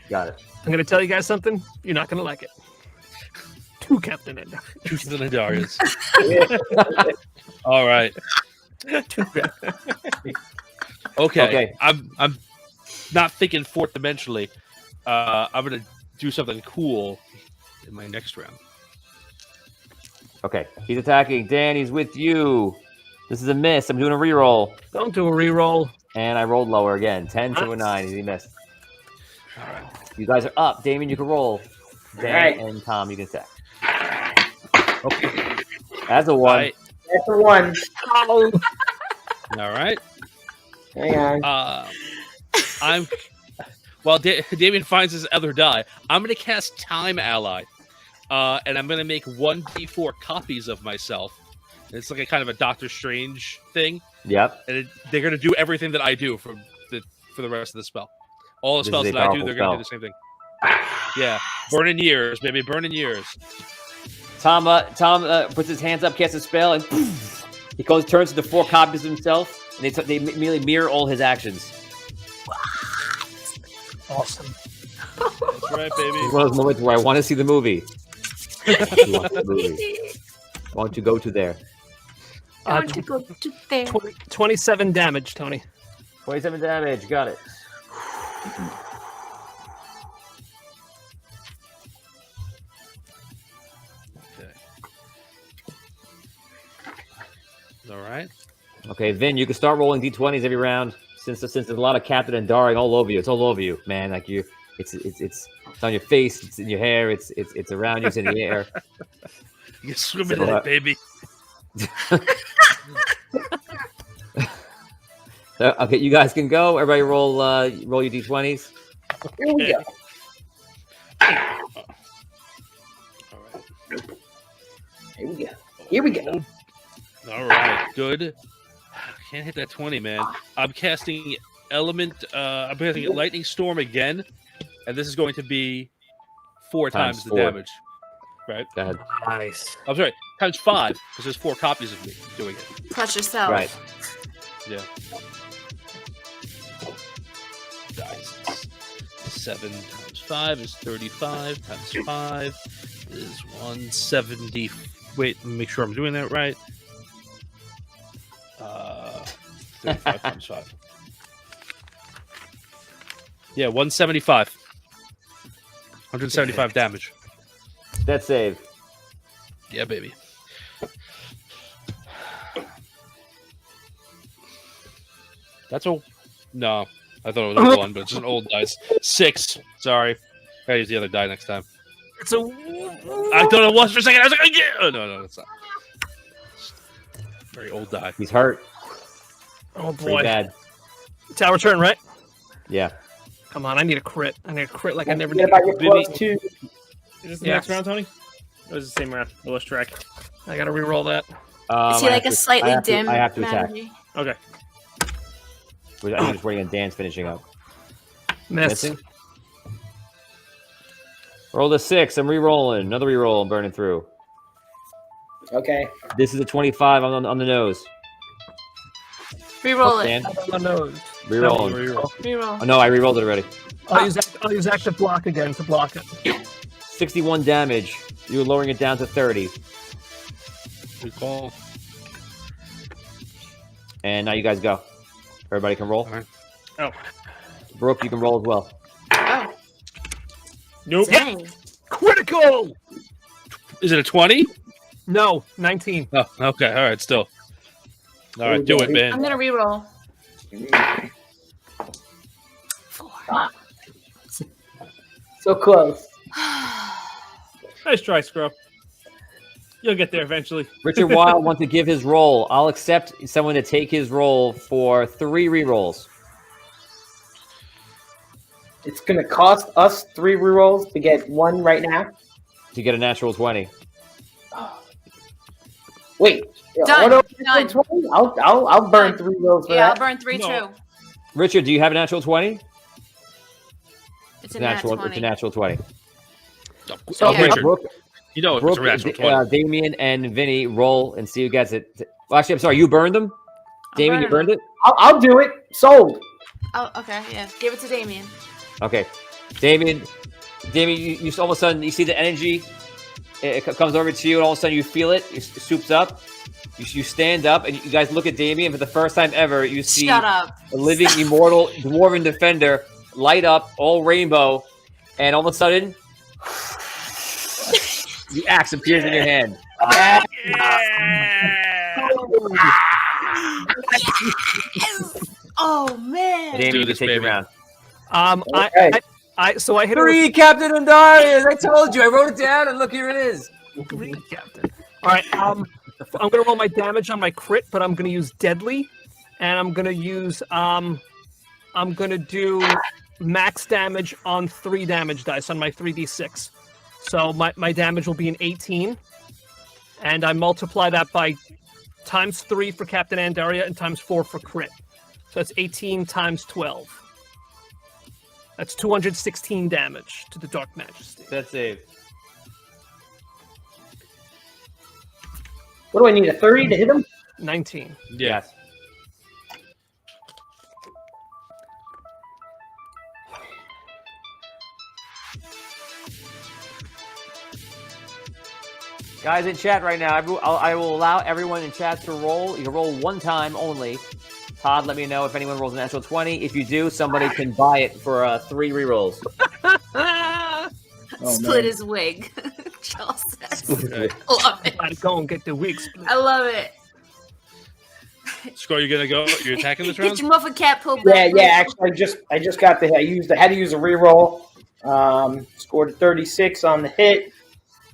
C: Got it.
I: I'm going to tell you guys something. You're not going to like it. 2 Captain Ender.
H: Tristan and Darius. All right. Okay. I'm not thinking fourth dimensionally. I'm gonna do something cool in my next round.
C: Okay, he's attacking. Dan, he's with you. This is a miss. I'm doing a reroll.
I: Don't do a reroll.
C: And I rolled lower again. 10 to a 9. He missed.
H: All right.
C: You guys are up. Damien, you can roll. Dan
G: Right.
C: and Tom, you can attack. Okay. That's a 1.
G: That's a 1.
I: Oh.
H: All right.
G: Hang on.
H: I'm while Damien finds his other die. I'm gonna cast Time Ally, and I'm gonna make 1d4 copies of myself. It's like a kind of a Doctor Strange thing.
C: Yep.
H: And they're going to do everything that I do for the rest of the spell. All the
C: This
H: spells
C: is a
H: that I do,
C: powerful
H: they're going to do the same thing. Yeah, burning years, baby, burning years.
C: Tom puts his hands up, casts a spell, and he turns into 4 copies of himself, and they immediately mirror all his actions.
I: Awesome.
H: That's right, baby.
C: It's one of those moments where I want to see the movie. I want to go to there.
B: I want to go to there.
I: 27 damage, Tony.
C: 27 damage. Got it.
H: Okay. All right.
C: Okay, Vin, you can start rolling d20s every round. Since there's a lot of Captain and Daring all over you, it's all over you, man. Like it's on your face, it's in your hair, it's around you, it's in the air.
H: You swim in it, baby.
C: Okay, you guys can go. Everybody roll your d20s.
G: Here we go. Here we go. Here we go.
H: All right, good. Can't hit that 20, man. I'm casting I'm casting lightning storm again, and this is going to be 4 times the
C: 4.
H: damage. Right?
C: Go ahead.
I: Nice.
H: I'm sorry, times 5, because there's 4 copies of me doing it.
B: Plus yourself.
C: Right.
H: Yeah. Dice. 7 times 5 is 35 times 5 is 170. Wait, let me make sure I'm doing that right. 35 times 5. Yeah, 175. 175 damage.
C: Death save.
H: Yeah, baby. That's a... No. I thought it was a 1, but it's an old dice. 6. Sorry. Gotta use the other die next time.
I: It's a.
H: I thought it was for a second. I was like, yeah! Oh, no, it's not. Very old die.
C: He's hurt.
I: Oh
C: Pretty
I: boy.
C: bad.
I: It's our turn, right?
C: Yeah.
I: Come on, I need a crit. I need a crit like I never
G: Forget
I: did.
G: about your plus 2.
E: Is this the
I: Yes.
E: next round, Tony? Or is it the same round? The list track.
I: I gotta re-roll that.
B: Is he
C: I
B: like
C: have
B: a
C: to-
B: slightly
C: I have to-
B: dim
C: I have to attack.
B: magic?
E: Okay.
C: I'm just waiting on Dan's finishing up.
I: Miss.
C: Missing. Roll the 6. I'm re-rolling. Another re-roll. I'm burning through.
G: Okay.
C: This is a 25 on the nose.
B: Reroll it.
C: Dan,
I: On the nose.
C: re-rolling.
B: Reroll.
C: Oh, no, I re-rolled it already.
I: I'll use active block again to block it.
C: 61 damage. You're lowering it down to 30.
H: Good call.
C: And now you guys go. Everybody can roll.
H: All right.
E: Oh.
C: Brooke, you can roll as well.
B: Oh,
E: Nope.
B: dang.
I: Critical.
H: Is it a 20?
I: No, 19.
H: Oh, okay. All right, still. All right, do it,
B: I'm
H: man.
B: gonna reroll. 4.
G: So close.
E: Nice try, Scrub. You'll get there eventually.
C: Richard Wild wants to give his roll. I'll accept someone to take his roll for 3 re-rolls.
G: It's going to cost us 3 rerolls to get 1 right now.
C: To get a natural 20.
G: Wait.
B: Done.
G: What over
B: Done.
G: 20? I'll burn
B: Done.
G: 3 rolls for
B: Yeah, I'll
G: that.
B: burn 3
E: No.
B: too.
C: Richard, do you have a natural 20?
B: It's a nat 20.
C: It's a natural 20.
B: So, yeah.
H: Richard,
C: Brooke,
H: you know it's
C: Brooke,
H: a natural 20.
C: Damien and Vinny roll and see who gets it. Well, actually, I'm sorry. You burned them? Damien, you burned it?
G: I'll do it. Sold.
B: Oh, okay, yeah. Give it to Damien.
C: Okay. Damien, you all of a sudden, you see the energy. It comes over to you, and all of a sudden you feel it. It soups up. You stand up, and you guys look at Damien. For the first time ever, you see
B: Shut up.
C: a living, immortal Dwarven Defender light up, all rainbow, and all of a sudden, the axe appears in your hand.
B: Oh man.
C: Damien,
H: do
C: you can
H: this,
C: take your
H: baby.
C: round.
G: Okay.
I: So I hit a
C: 3, Captain Andarius. I told you. I wrote it down, and look, here it is.
I: Three, Captain. All right. I'm gonna roll my damage on my crit, but I'm gonna use deadly, and I'm gonna use I'm gonna do max damage on 3 damage dice on my 3d6. So my damage will be an 18, and I multiply that by times 3 for Captain Andaria and times 4 for crit. So that's 18 times 12. That's 216 damage to the Dark Majesty.
C: That save.
G: What do I need? A 30 to hit him?
I: 19.
H: Yeah.
C: Yes. Guys in chat right now, I will allow everyone in chat to roll. You can roll 1 time only. Todd, let me know if anyone rolls a natural 20. If you do, somebody can buy it for 3 rerolls.
B: Split his wig. Charles says.
H: Okay.
B: Love it.
I: Gotta go and get the wig split.
B: I love it.
H: Score, you gonna go? You're attacking this
B: Get
H: round?
B: your muffin cap pulled
G: Yeah,
B: back.
G: yeah. Actually, I just got the. I had to use a reroll. Scored a 36 on the hit,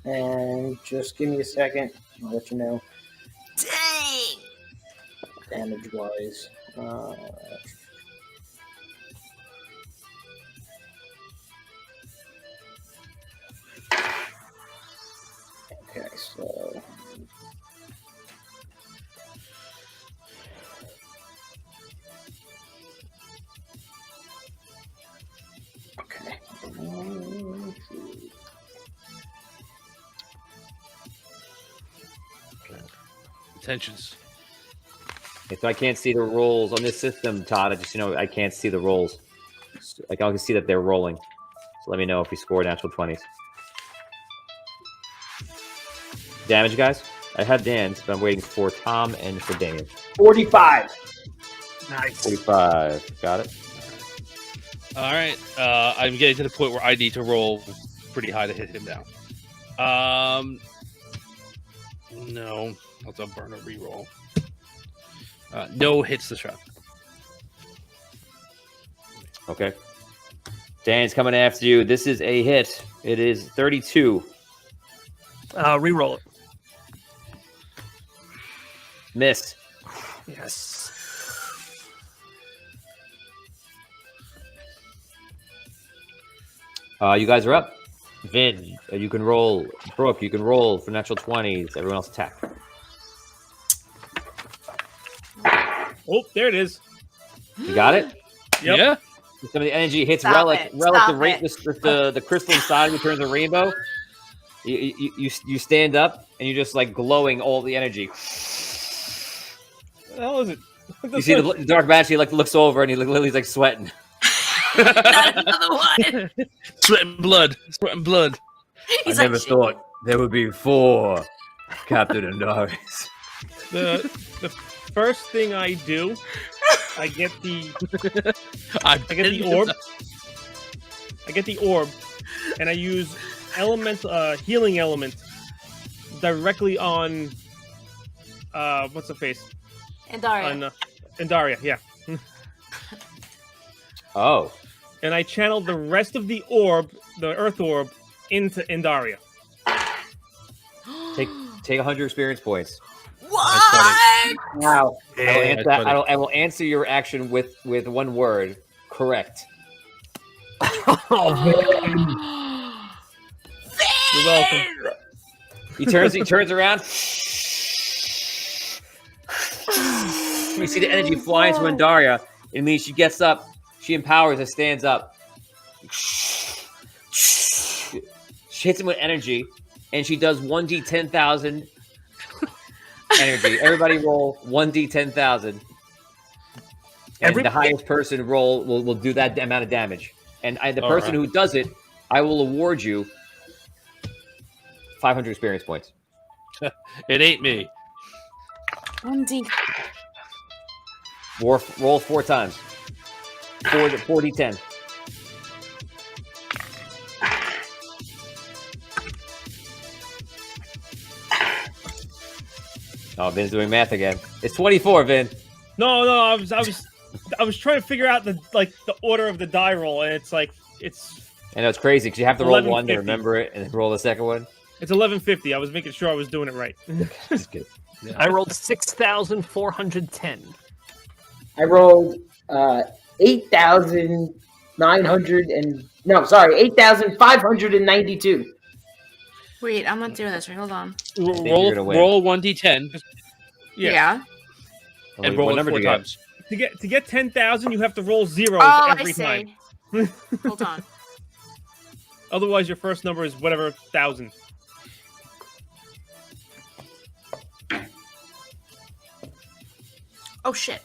G: and just give me a second. I'll let you know
B: Dang.
G: damage wise.
H: intentions.
C: If I can't see the rolls on this system, Todd, I can't see the rolls. Like I can see that they're rolling. So let me know if you score natural 20s. Damage, guys. I have Dan's, but I'm waiting for Tom and for Daniel.
G: 45.
I: Nice.
C: 45. Got it.
H: All right. I'm getting to the point where I need to roll pretty high to hit him down. No. That's a burn a reroll. No hits the trap.
C: Okay. Dan's coming after you. This is a hit. It is 32.
I: Reroll it.
C: Miss.
I: Yes.
C: You guys are up. Vin, you can roll. Brooke, you can roll for natural 20s. Everyone else attack.
E: Oh, there it is.
C: You got it?
E: Yep.
H: Yeah.
C: Some of the energy hits
B: Stop
C: Relic.
B: it.
C: Relic,
B: Stop
C: the crystal inside of you turns a rainbow. You stand up and you're just like glowing all the energy.
E: What the hell is it?
C: You see the dark banshee like looks over and Lily's like sweating.
B: Not another one.
H: Sweat and blood. Sweat and blood.
B: He's
C: I
B: like,
C: never thought there would be 4 Captain Andaris.
E: The first thing I do, I get the orb. I get the orb, and I use healing element directly on what's the face?
B: Andaria.
E: On Andaria, yeah.
C: Oh.
E: And I channel the rest of the orb, the Earth orb, into Andaria.
C: Take 100 experience points.
B: What?
G: Wow.
C: I will answer your action with one word. Correct.
I: Oh, man.
E: You're welcome.
C: He turns around. You see the energy flying to Andaria. It means she gets up. She empowers and stands up. She hits him with energy, and she does 1d10,000 energy. Everybody roll 1d10,000. And the highest person roll will do that amount of damage. And the person who does it, I will award you 500 experience points.
H: It ain't me.
B: 1D.
C: Roll 4 times. 4d10. Oh, Vin's doing math again. It's 24, Vin.
E: No, I was trying to figure out the order of the die roll, and it's like it's.
C: I know it's crazy because you have to roll 1 to
E: 1150.
C: remember it, and then roll the second one.
E: It's 1150. I was making sure I was doing it right.
C: That's good.
H: Yeah.
I: I rolled 6,410.
G: I rolled 8,592.
B: Wait, I'm not doing this. Right, hold on.
H: Roll 1d10
B: Yeah.
H: and roll it 4 times.
E: To get 10,000, you have to roll zeros
B: Oh,
E: every
B: I see.
E: time.
B: Hold on.
E: Otherwise, your first number is whatever 1,000.
B: Oh shit.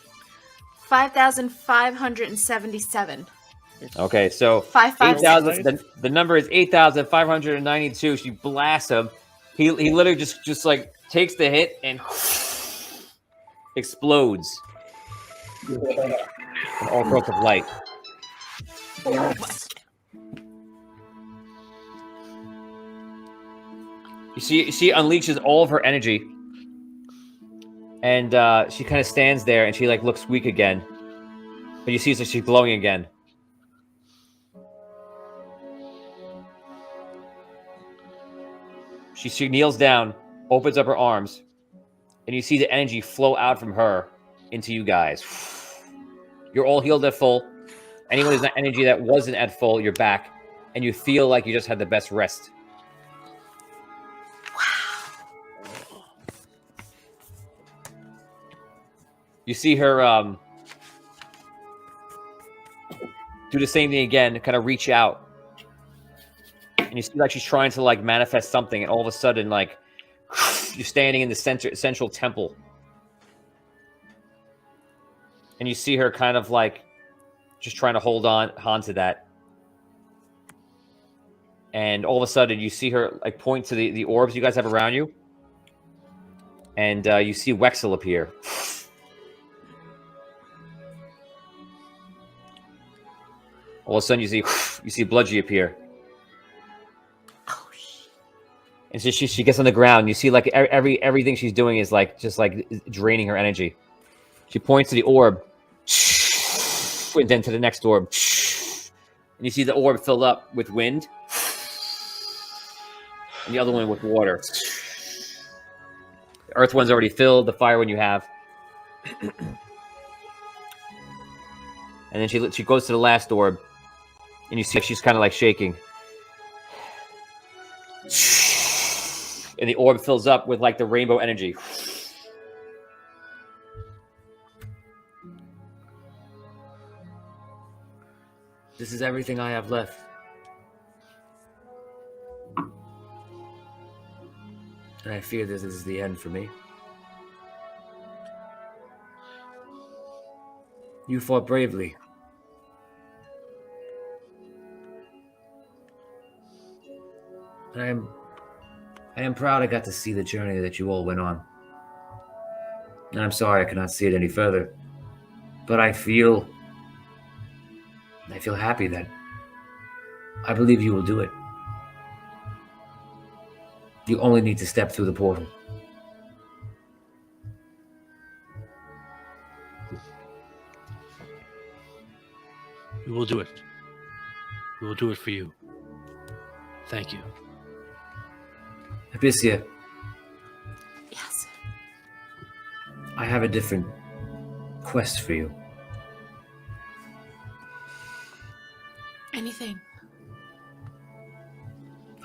B: 5,577.
C: Okay, so
B: 556.
C: the number is 8,592. She blasts him. He literally just like takes the hit and explodes. In all sorts of light. You see, she unleashes all of her energy, and she kind of stands there, and she like looks weak again. But you see, that she's glowing again. She kneels down, opens up her arms, and you see the energy flow out from her into you guys. You're all healed at full. Anyone who's not energy that wasn't at full, you're back, and you feel like you just had the best rest. You see her do the same thing again, kind of reach out. And you see like she's trying to like manifest something, and all of a sudden, like you're standing in the central temple And you see her kind of like just trying to hold on to that. And all of a sudden, you see her like point to the orbs you guys have around you. And you see Wexel appear. All of a sudden, you see Bludgy appear.
B: Oh, shit.
C: And so she gets on the ground. You see like everything she's doing is like just like draining her energy. She points to the orb, and then to the next orb, and you see the orb fill up with wind, and the other one with water. The earth one's already filled. The fire one you have, and then she goes to the last orb, and you see she's kind of like shaking, and the orb fills up with like the rainbow energy.
F: This is everything I have left. And I fear this is the end for me. You fought bravely. And I am proud I got to see the journey that you all went on. And I'm sorry I cannot see it any further. But I feel happy that I believe you will do it. You only need to step through the portal.
H: We will do it. We will do it for you. Thank you.
F: Abyssia,
B: Yes.
F: I have a different quest for you.
B: Anything.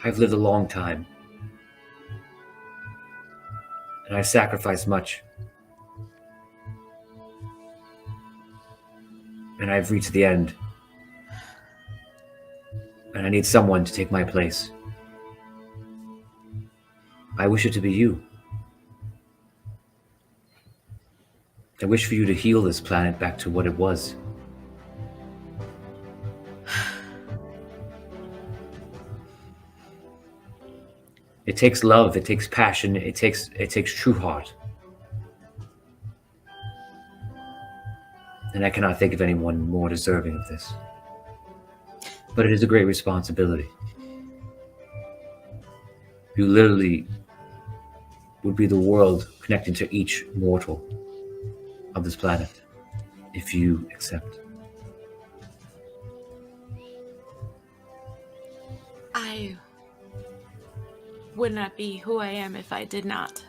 F: I've lived a long time. And I've sacrificed much. And I've reached the end. And I need someone to take my place. I wish it to be you. I wish for you to heal this planet back to what it was. It takes love, it takes passion, it takes true heart. And I cannot think of anyone more deserving of this. But it is a great responsibility. You literally would be the world connecting to each mortal of this planet, if you accept.
B: I would not be who I am if I did not.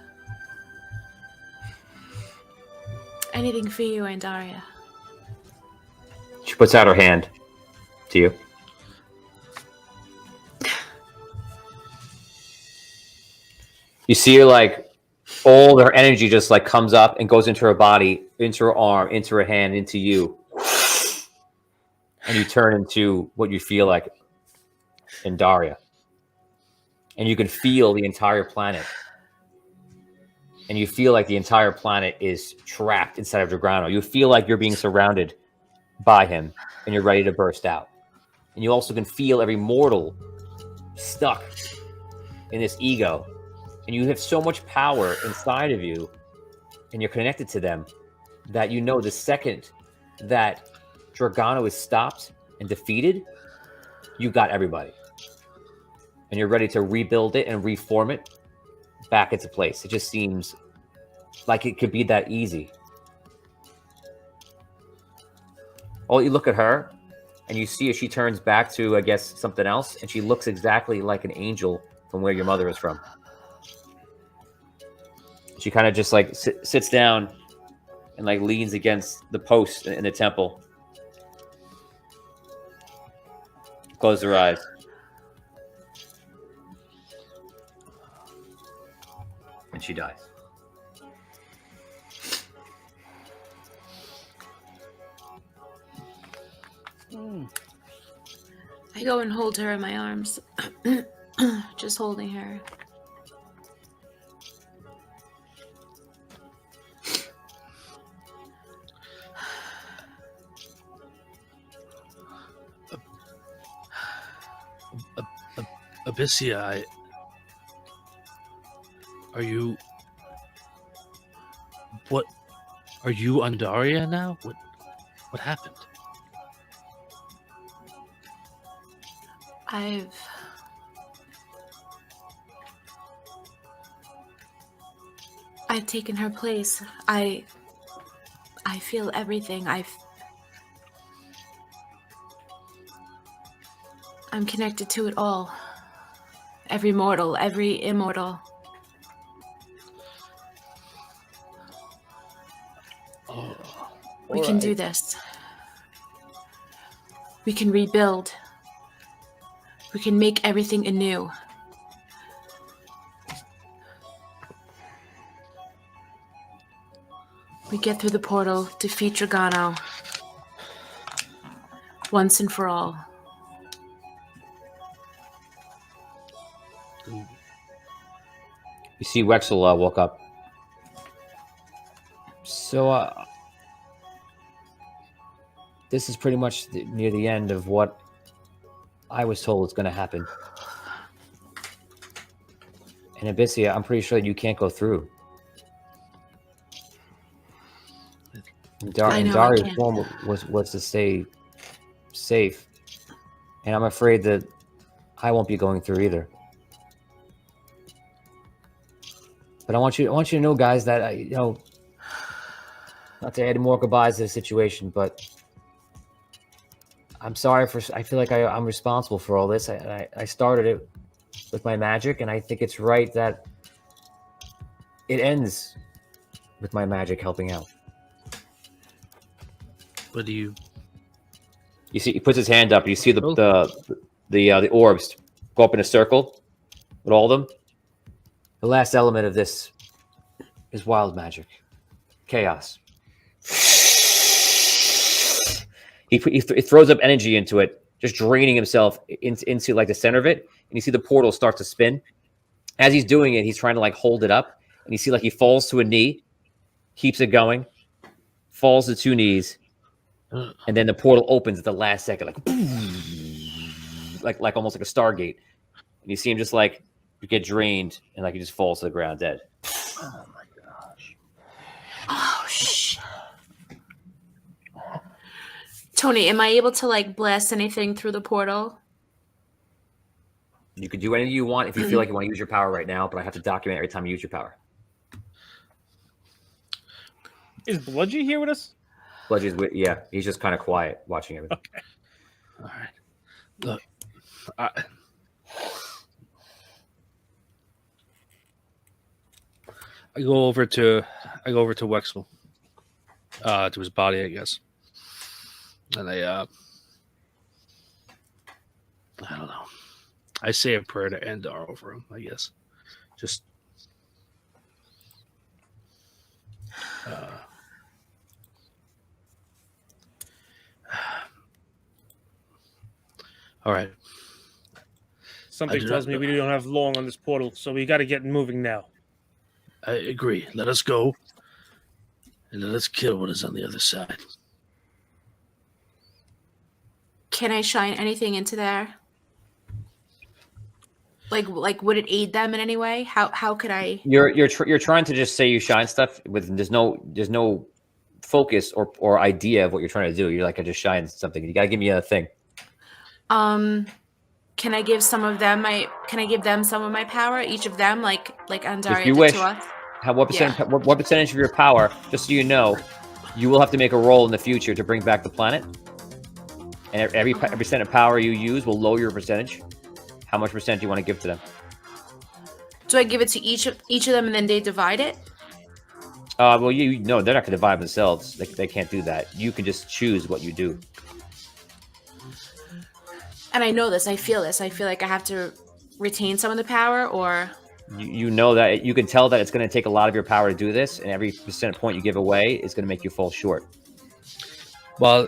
B: Anything for you, Andaria.
C: She puts out her hand to you. You see her like all her energy just like comes up and goes into her body, into her arm, into her hand, into you. And you turn into what you feel like Andaria. And you can feel the entire planet. And you feel like the entire planet is trapped inside of Dragano. You feel like you're being surrounded by him and you're ready to burst out. And you also can feel every mortal stuck in this ego. And you have so much power inside of you and you're connected to them that you know the second that Dragano is stopped and defeated, you got everybody. And you're ready to rebuild it and reform it back into place. It just seems like it could be that easy. Oh, you look at her and you see as she turns back to, I guess, something else, and she looks exactly like an angel from where your mother is from. She kind of just like sits down and like leans against the post in the temple. Close her eyes. And she dies.
B: I go and hold her in my arms. Just holding her.
H: Abyssia, are you? What? Are you Andaria now? What happened?
B: I've taken her place. I feel everything. I'm connected to it all. Every mortal, every immortal. We can do this. We can rebuild. We can make everything anew. We get through the portal, defeat Dragano. Once and for all.
C: You see Wexel woke up. So, this is pretty much near the end of what I was told is going to happen. And Abyssia, I'm pretty sure that you can't go through. And Daria's goal was to stay safe. And I'm afraid that I won't be going through either. But I want you to know, guys, that not to add more goodbyes to the situation, but I'm sorry I feel like I'm responsible for all this. I started it with my magic, and I think it's right that it ends with my magic helping out.
H: What do you?
C: You see, he puts his hand up. You see the orbs go up in a circle with all of them. The last element of this is wild magic, chaos. He throws up energy into it, just draining himself into like the center of it. And you see the portal start to spin. As he's doing it, he's trying to like hold it up. And you see like he falls to a knee, keeps it going, falls to 2 knees, and then the portal opens at the last second, like almost like a Stargate. And you see him just like get drained, and like he just falls to the ground dead.
J: Oh my gosh.
B: Oh shit. Tony, am I able to like blast anything through the portal?
C: You could do anything you want if you feel like you want to use your power right now, but I have to document every time you use your power.
E: Is Bludgy here with us?
C: Bludgy's yeah, he's just kind of quiet watching everything.
E: Okay.
H: All right. Look, I go over to Wexel, to his body, I guess, and I don't know. I say a prayer to Endar over him, I guess. Just all right.
E: Something tells me we don't have long on this portal, so we got to get moving now.
H: I agree. Let us go, and let us kill what is on the other side.
B: Can I shine anything into there? Like would it aid them in any way? How could I?
C: You're trying to just say you shine stuff with there's no focus or idea of what you're trying to do. You're like, I just shine something. You gotta give me a thing.
B: Can I give some of them can I give them some of my power? Each of them, like Andaria
C: If you
B: did
C: wish.
B: to us?
C: What percentage of your power? Just so you know, you will have to make a roll in the future to bring back the planet. And every percent of power you use will lower your percentage. How much percent do you want to give to them?
B: Do I give it to each of them and then they divide it?
C: Well, you know they're not going to divide themselves. They can't do that. You can just choose what you do.
B: And I know this. I feel this. I feel like I have to retain some of the power, or
C: you know that you can tell that it's going to take a lot of your power to do this, and every percent point you give away is going to make you fall short.
H: While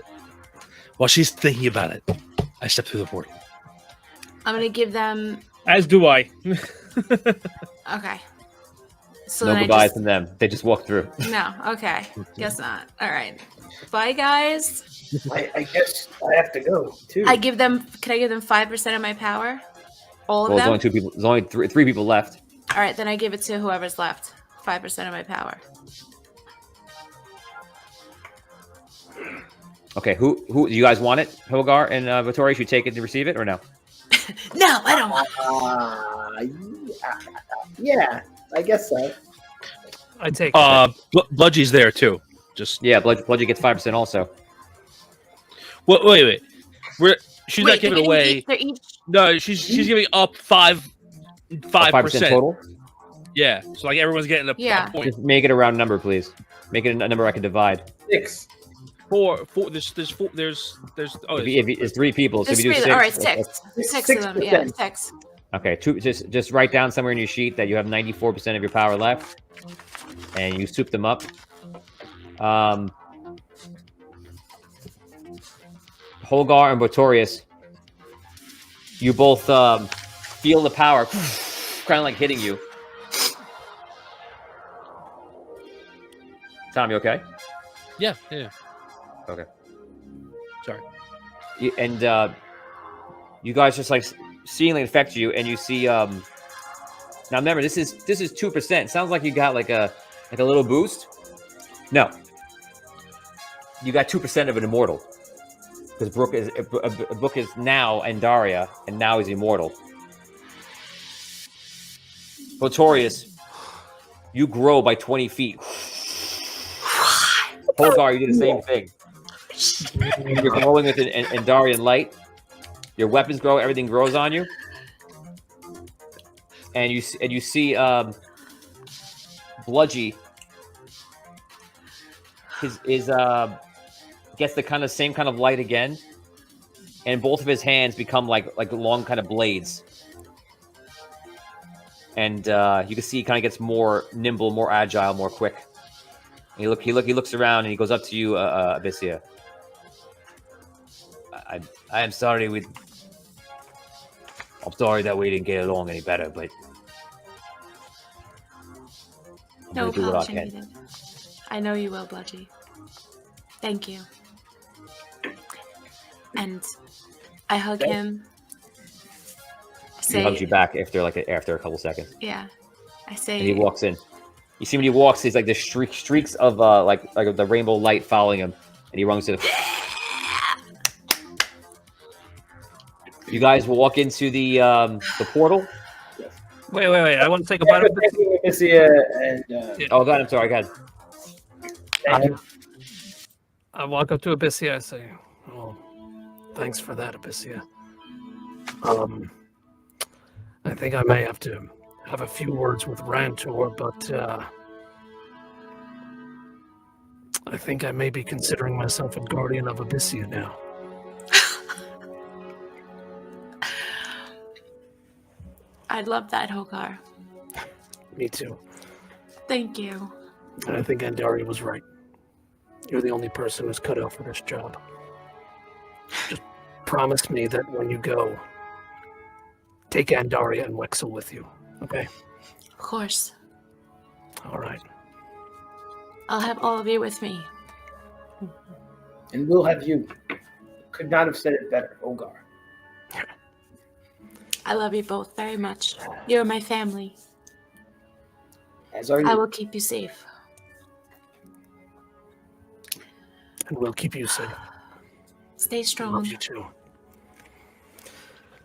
H: she's thinking about it, I step through the portal.
B: I'm gonna give them.
E: As do I.
B: Okay. So
C: No
B: then
C: goodbyes from them. They just walk through.
B: No. Okay. Guess not. All right. Bye, guys.
G: I guess I have to go too.
B: I give them. Can I give them 5% of my power? All of
C: Well, there's
B: them.
C: only 2 people. There's only three people left.
B: All right, then I give it to whoever's left. 5% of my power.
C: Okay, who do you guys want it? Hogar and Vittori, should take it to receive it or no?
B: No, I don't want.
G: Yeah, I guess so.
I: I take.
H: Bludgy's there too. Just
C: Yeah, Bludgy gets 5% also.
H: wait. She's
B: Wait,
H: not giving
B: they're
H: away.
B: They're each.
H: No, she's giving up 5%
C: 5% total.
H: Yeah, so like everyone's getting a point.
C: Just make it a round number, please. Make it a number I can divide.
G: 6.
H: Four. There's four. There's. Oh,
C: If it's 3 people, so
B: There's
C: if you do
B: 3.
C: 6.
B: All right, 6. 6 of them. Yeah, 6.
C: Okay, just write down somewhere in your sheet that you have 94% of your power left, and you soup them up. Holgar and Botorius, you both feel the power kind of like hitting you. Tom, you okay?
H: Yeah.
C: Okay.
H: Sorry.
C: And you guys just like seeing it affect you, and you see. Now remember, this is 2%. Sounds like you got like a little boost. No, you got 2% of an immortal because Brooke is now Andaria, and now he's immortal. Botorius, you grow by 20 feet. Holgar, you do the same thing. You're growing with an Andarian light. Your weapons grow. Everything grows on you. And you see Bludgy is gets the kind of same kind of light again, and both of his hands become like long kind of blades. And you can see he kind of gets more nimble, more agile, more quick. And he looks around and he goes up to you, Abyssia. I am sorry I'm sorry that we didn't get along any better, but I'm
B: No
C: gonna do what I
B: apology
C: can.
B: needed. I know you will, Bludgy. Thank you. And I hug him.
C: He hugs you back after a couple seconds.
B: Yeah. I say.
C: And he walks in. You see when he walks, he's like the streaks of like the rainbow light following him, and he runs to the. You guys will walk into the portal.
I: Wait. I want to take a bite of this.
C: Oh God, I'm sorry. God.
I: I walk up to Abyssia. I say, "Oh, thanks for that, Abyssia. I think I may have to have a few words with Rantor, but I think I may be considering myself a guardian of Abyssia now."
B: I'd love that, Hogar.
I: Me too.
B: Thank you.
I: And I think Andaria was right. You're the only person who's cut out for this job. Just promise me that when you go, take Andaria and Wexel with you, okay?
B: Of course.
I: All right.
B: I'll have all of you with me.
G: And we'll have you. Could not have said it better, Hogar.
B: I love you both very much. You're my family.
G: As are you.
B: I will keep you safe.
I: And we'll keep you safe.
B: Stay strong.
I: Love you too.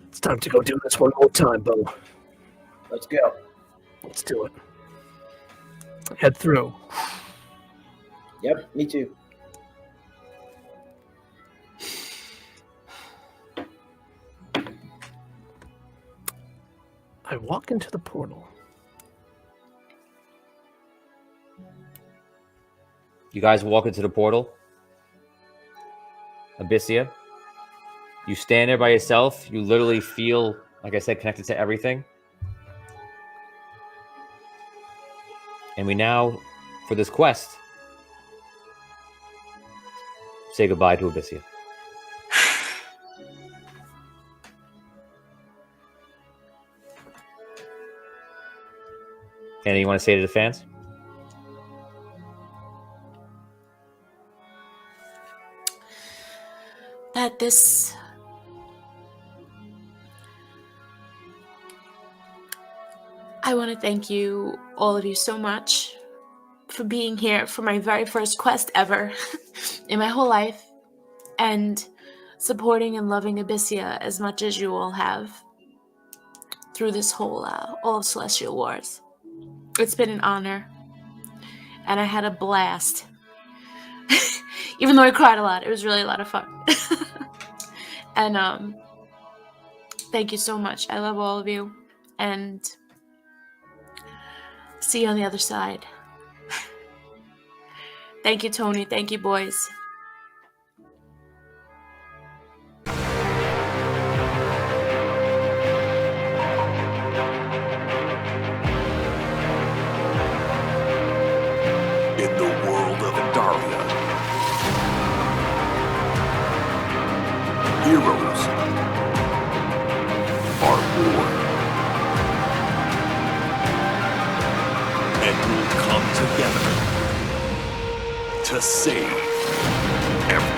I: It's time to go do this one more time, Bo.
G: Let's go.
I: Let's do it. Head through.
G: Yep, me too.
I: I walk into the portal.
C: You guys walk into the portal. Abyssia. You stand there by yourself. You literally feel, like I said, connected to everything. And we now, for this quest, say goodbye to Abyssia. Anything you want to say to the fans?
B: at this. I want to thank you, all of you, so much for being here for my very first quest ever in my whole life, and supporting and loving Abyssia as much as you all have through this whole all of Celestial Wars. It's been an honor, and I had a blast. Even though I cried a lot, it was really a lot of fun. And thank you so much. I love all of you, and see you on the other side. Thank you, Tony. Thank you, boys.
D: In the world of Andaria, heroes are born and will come together to save everyone.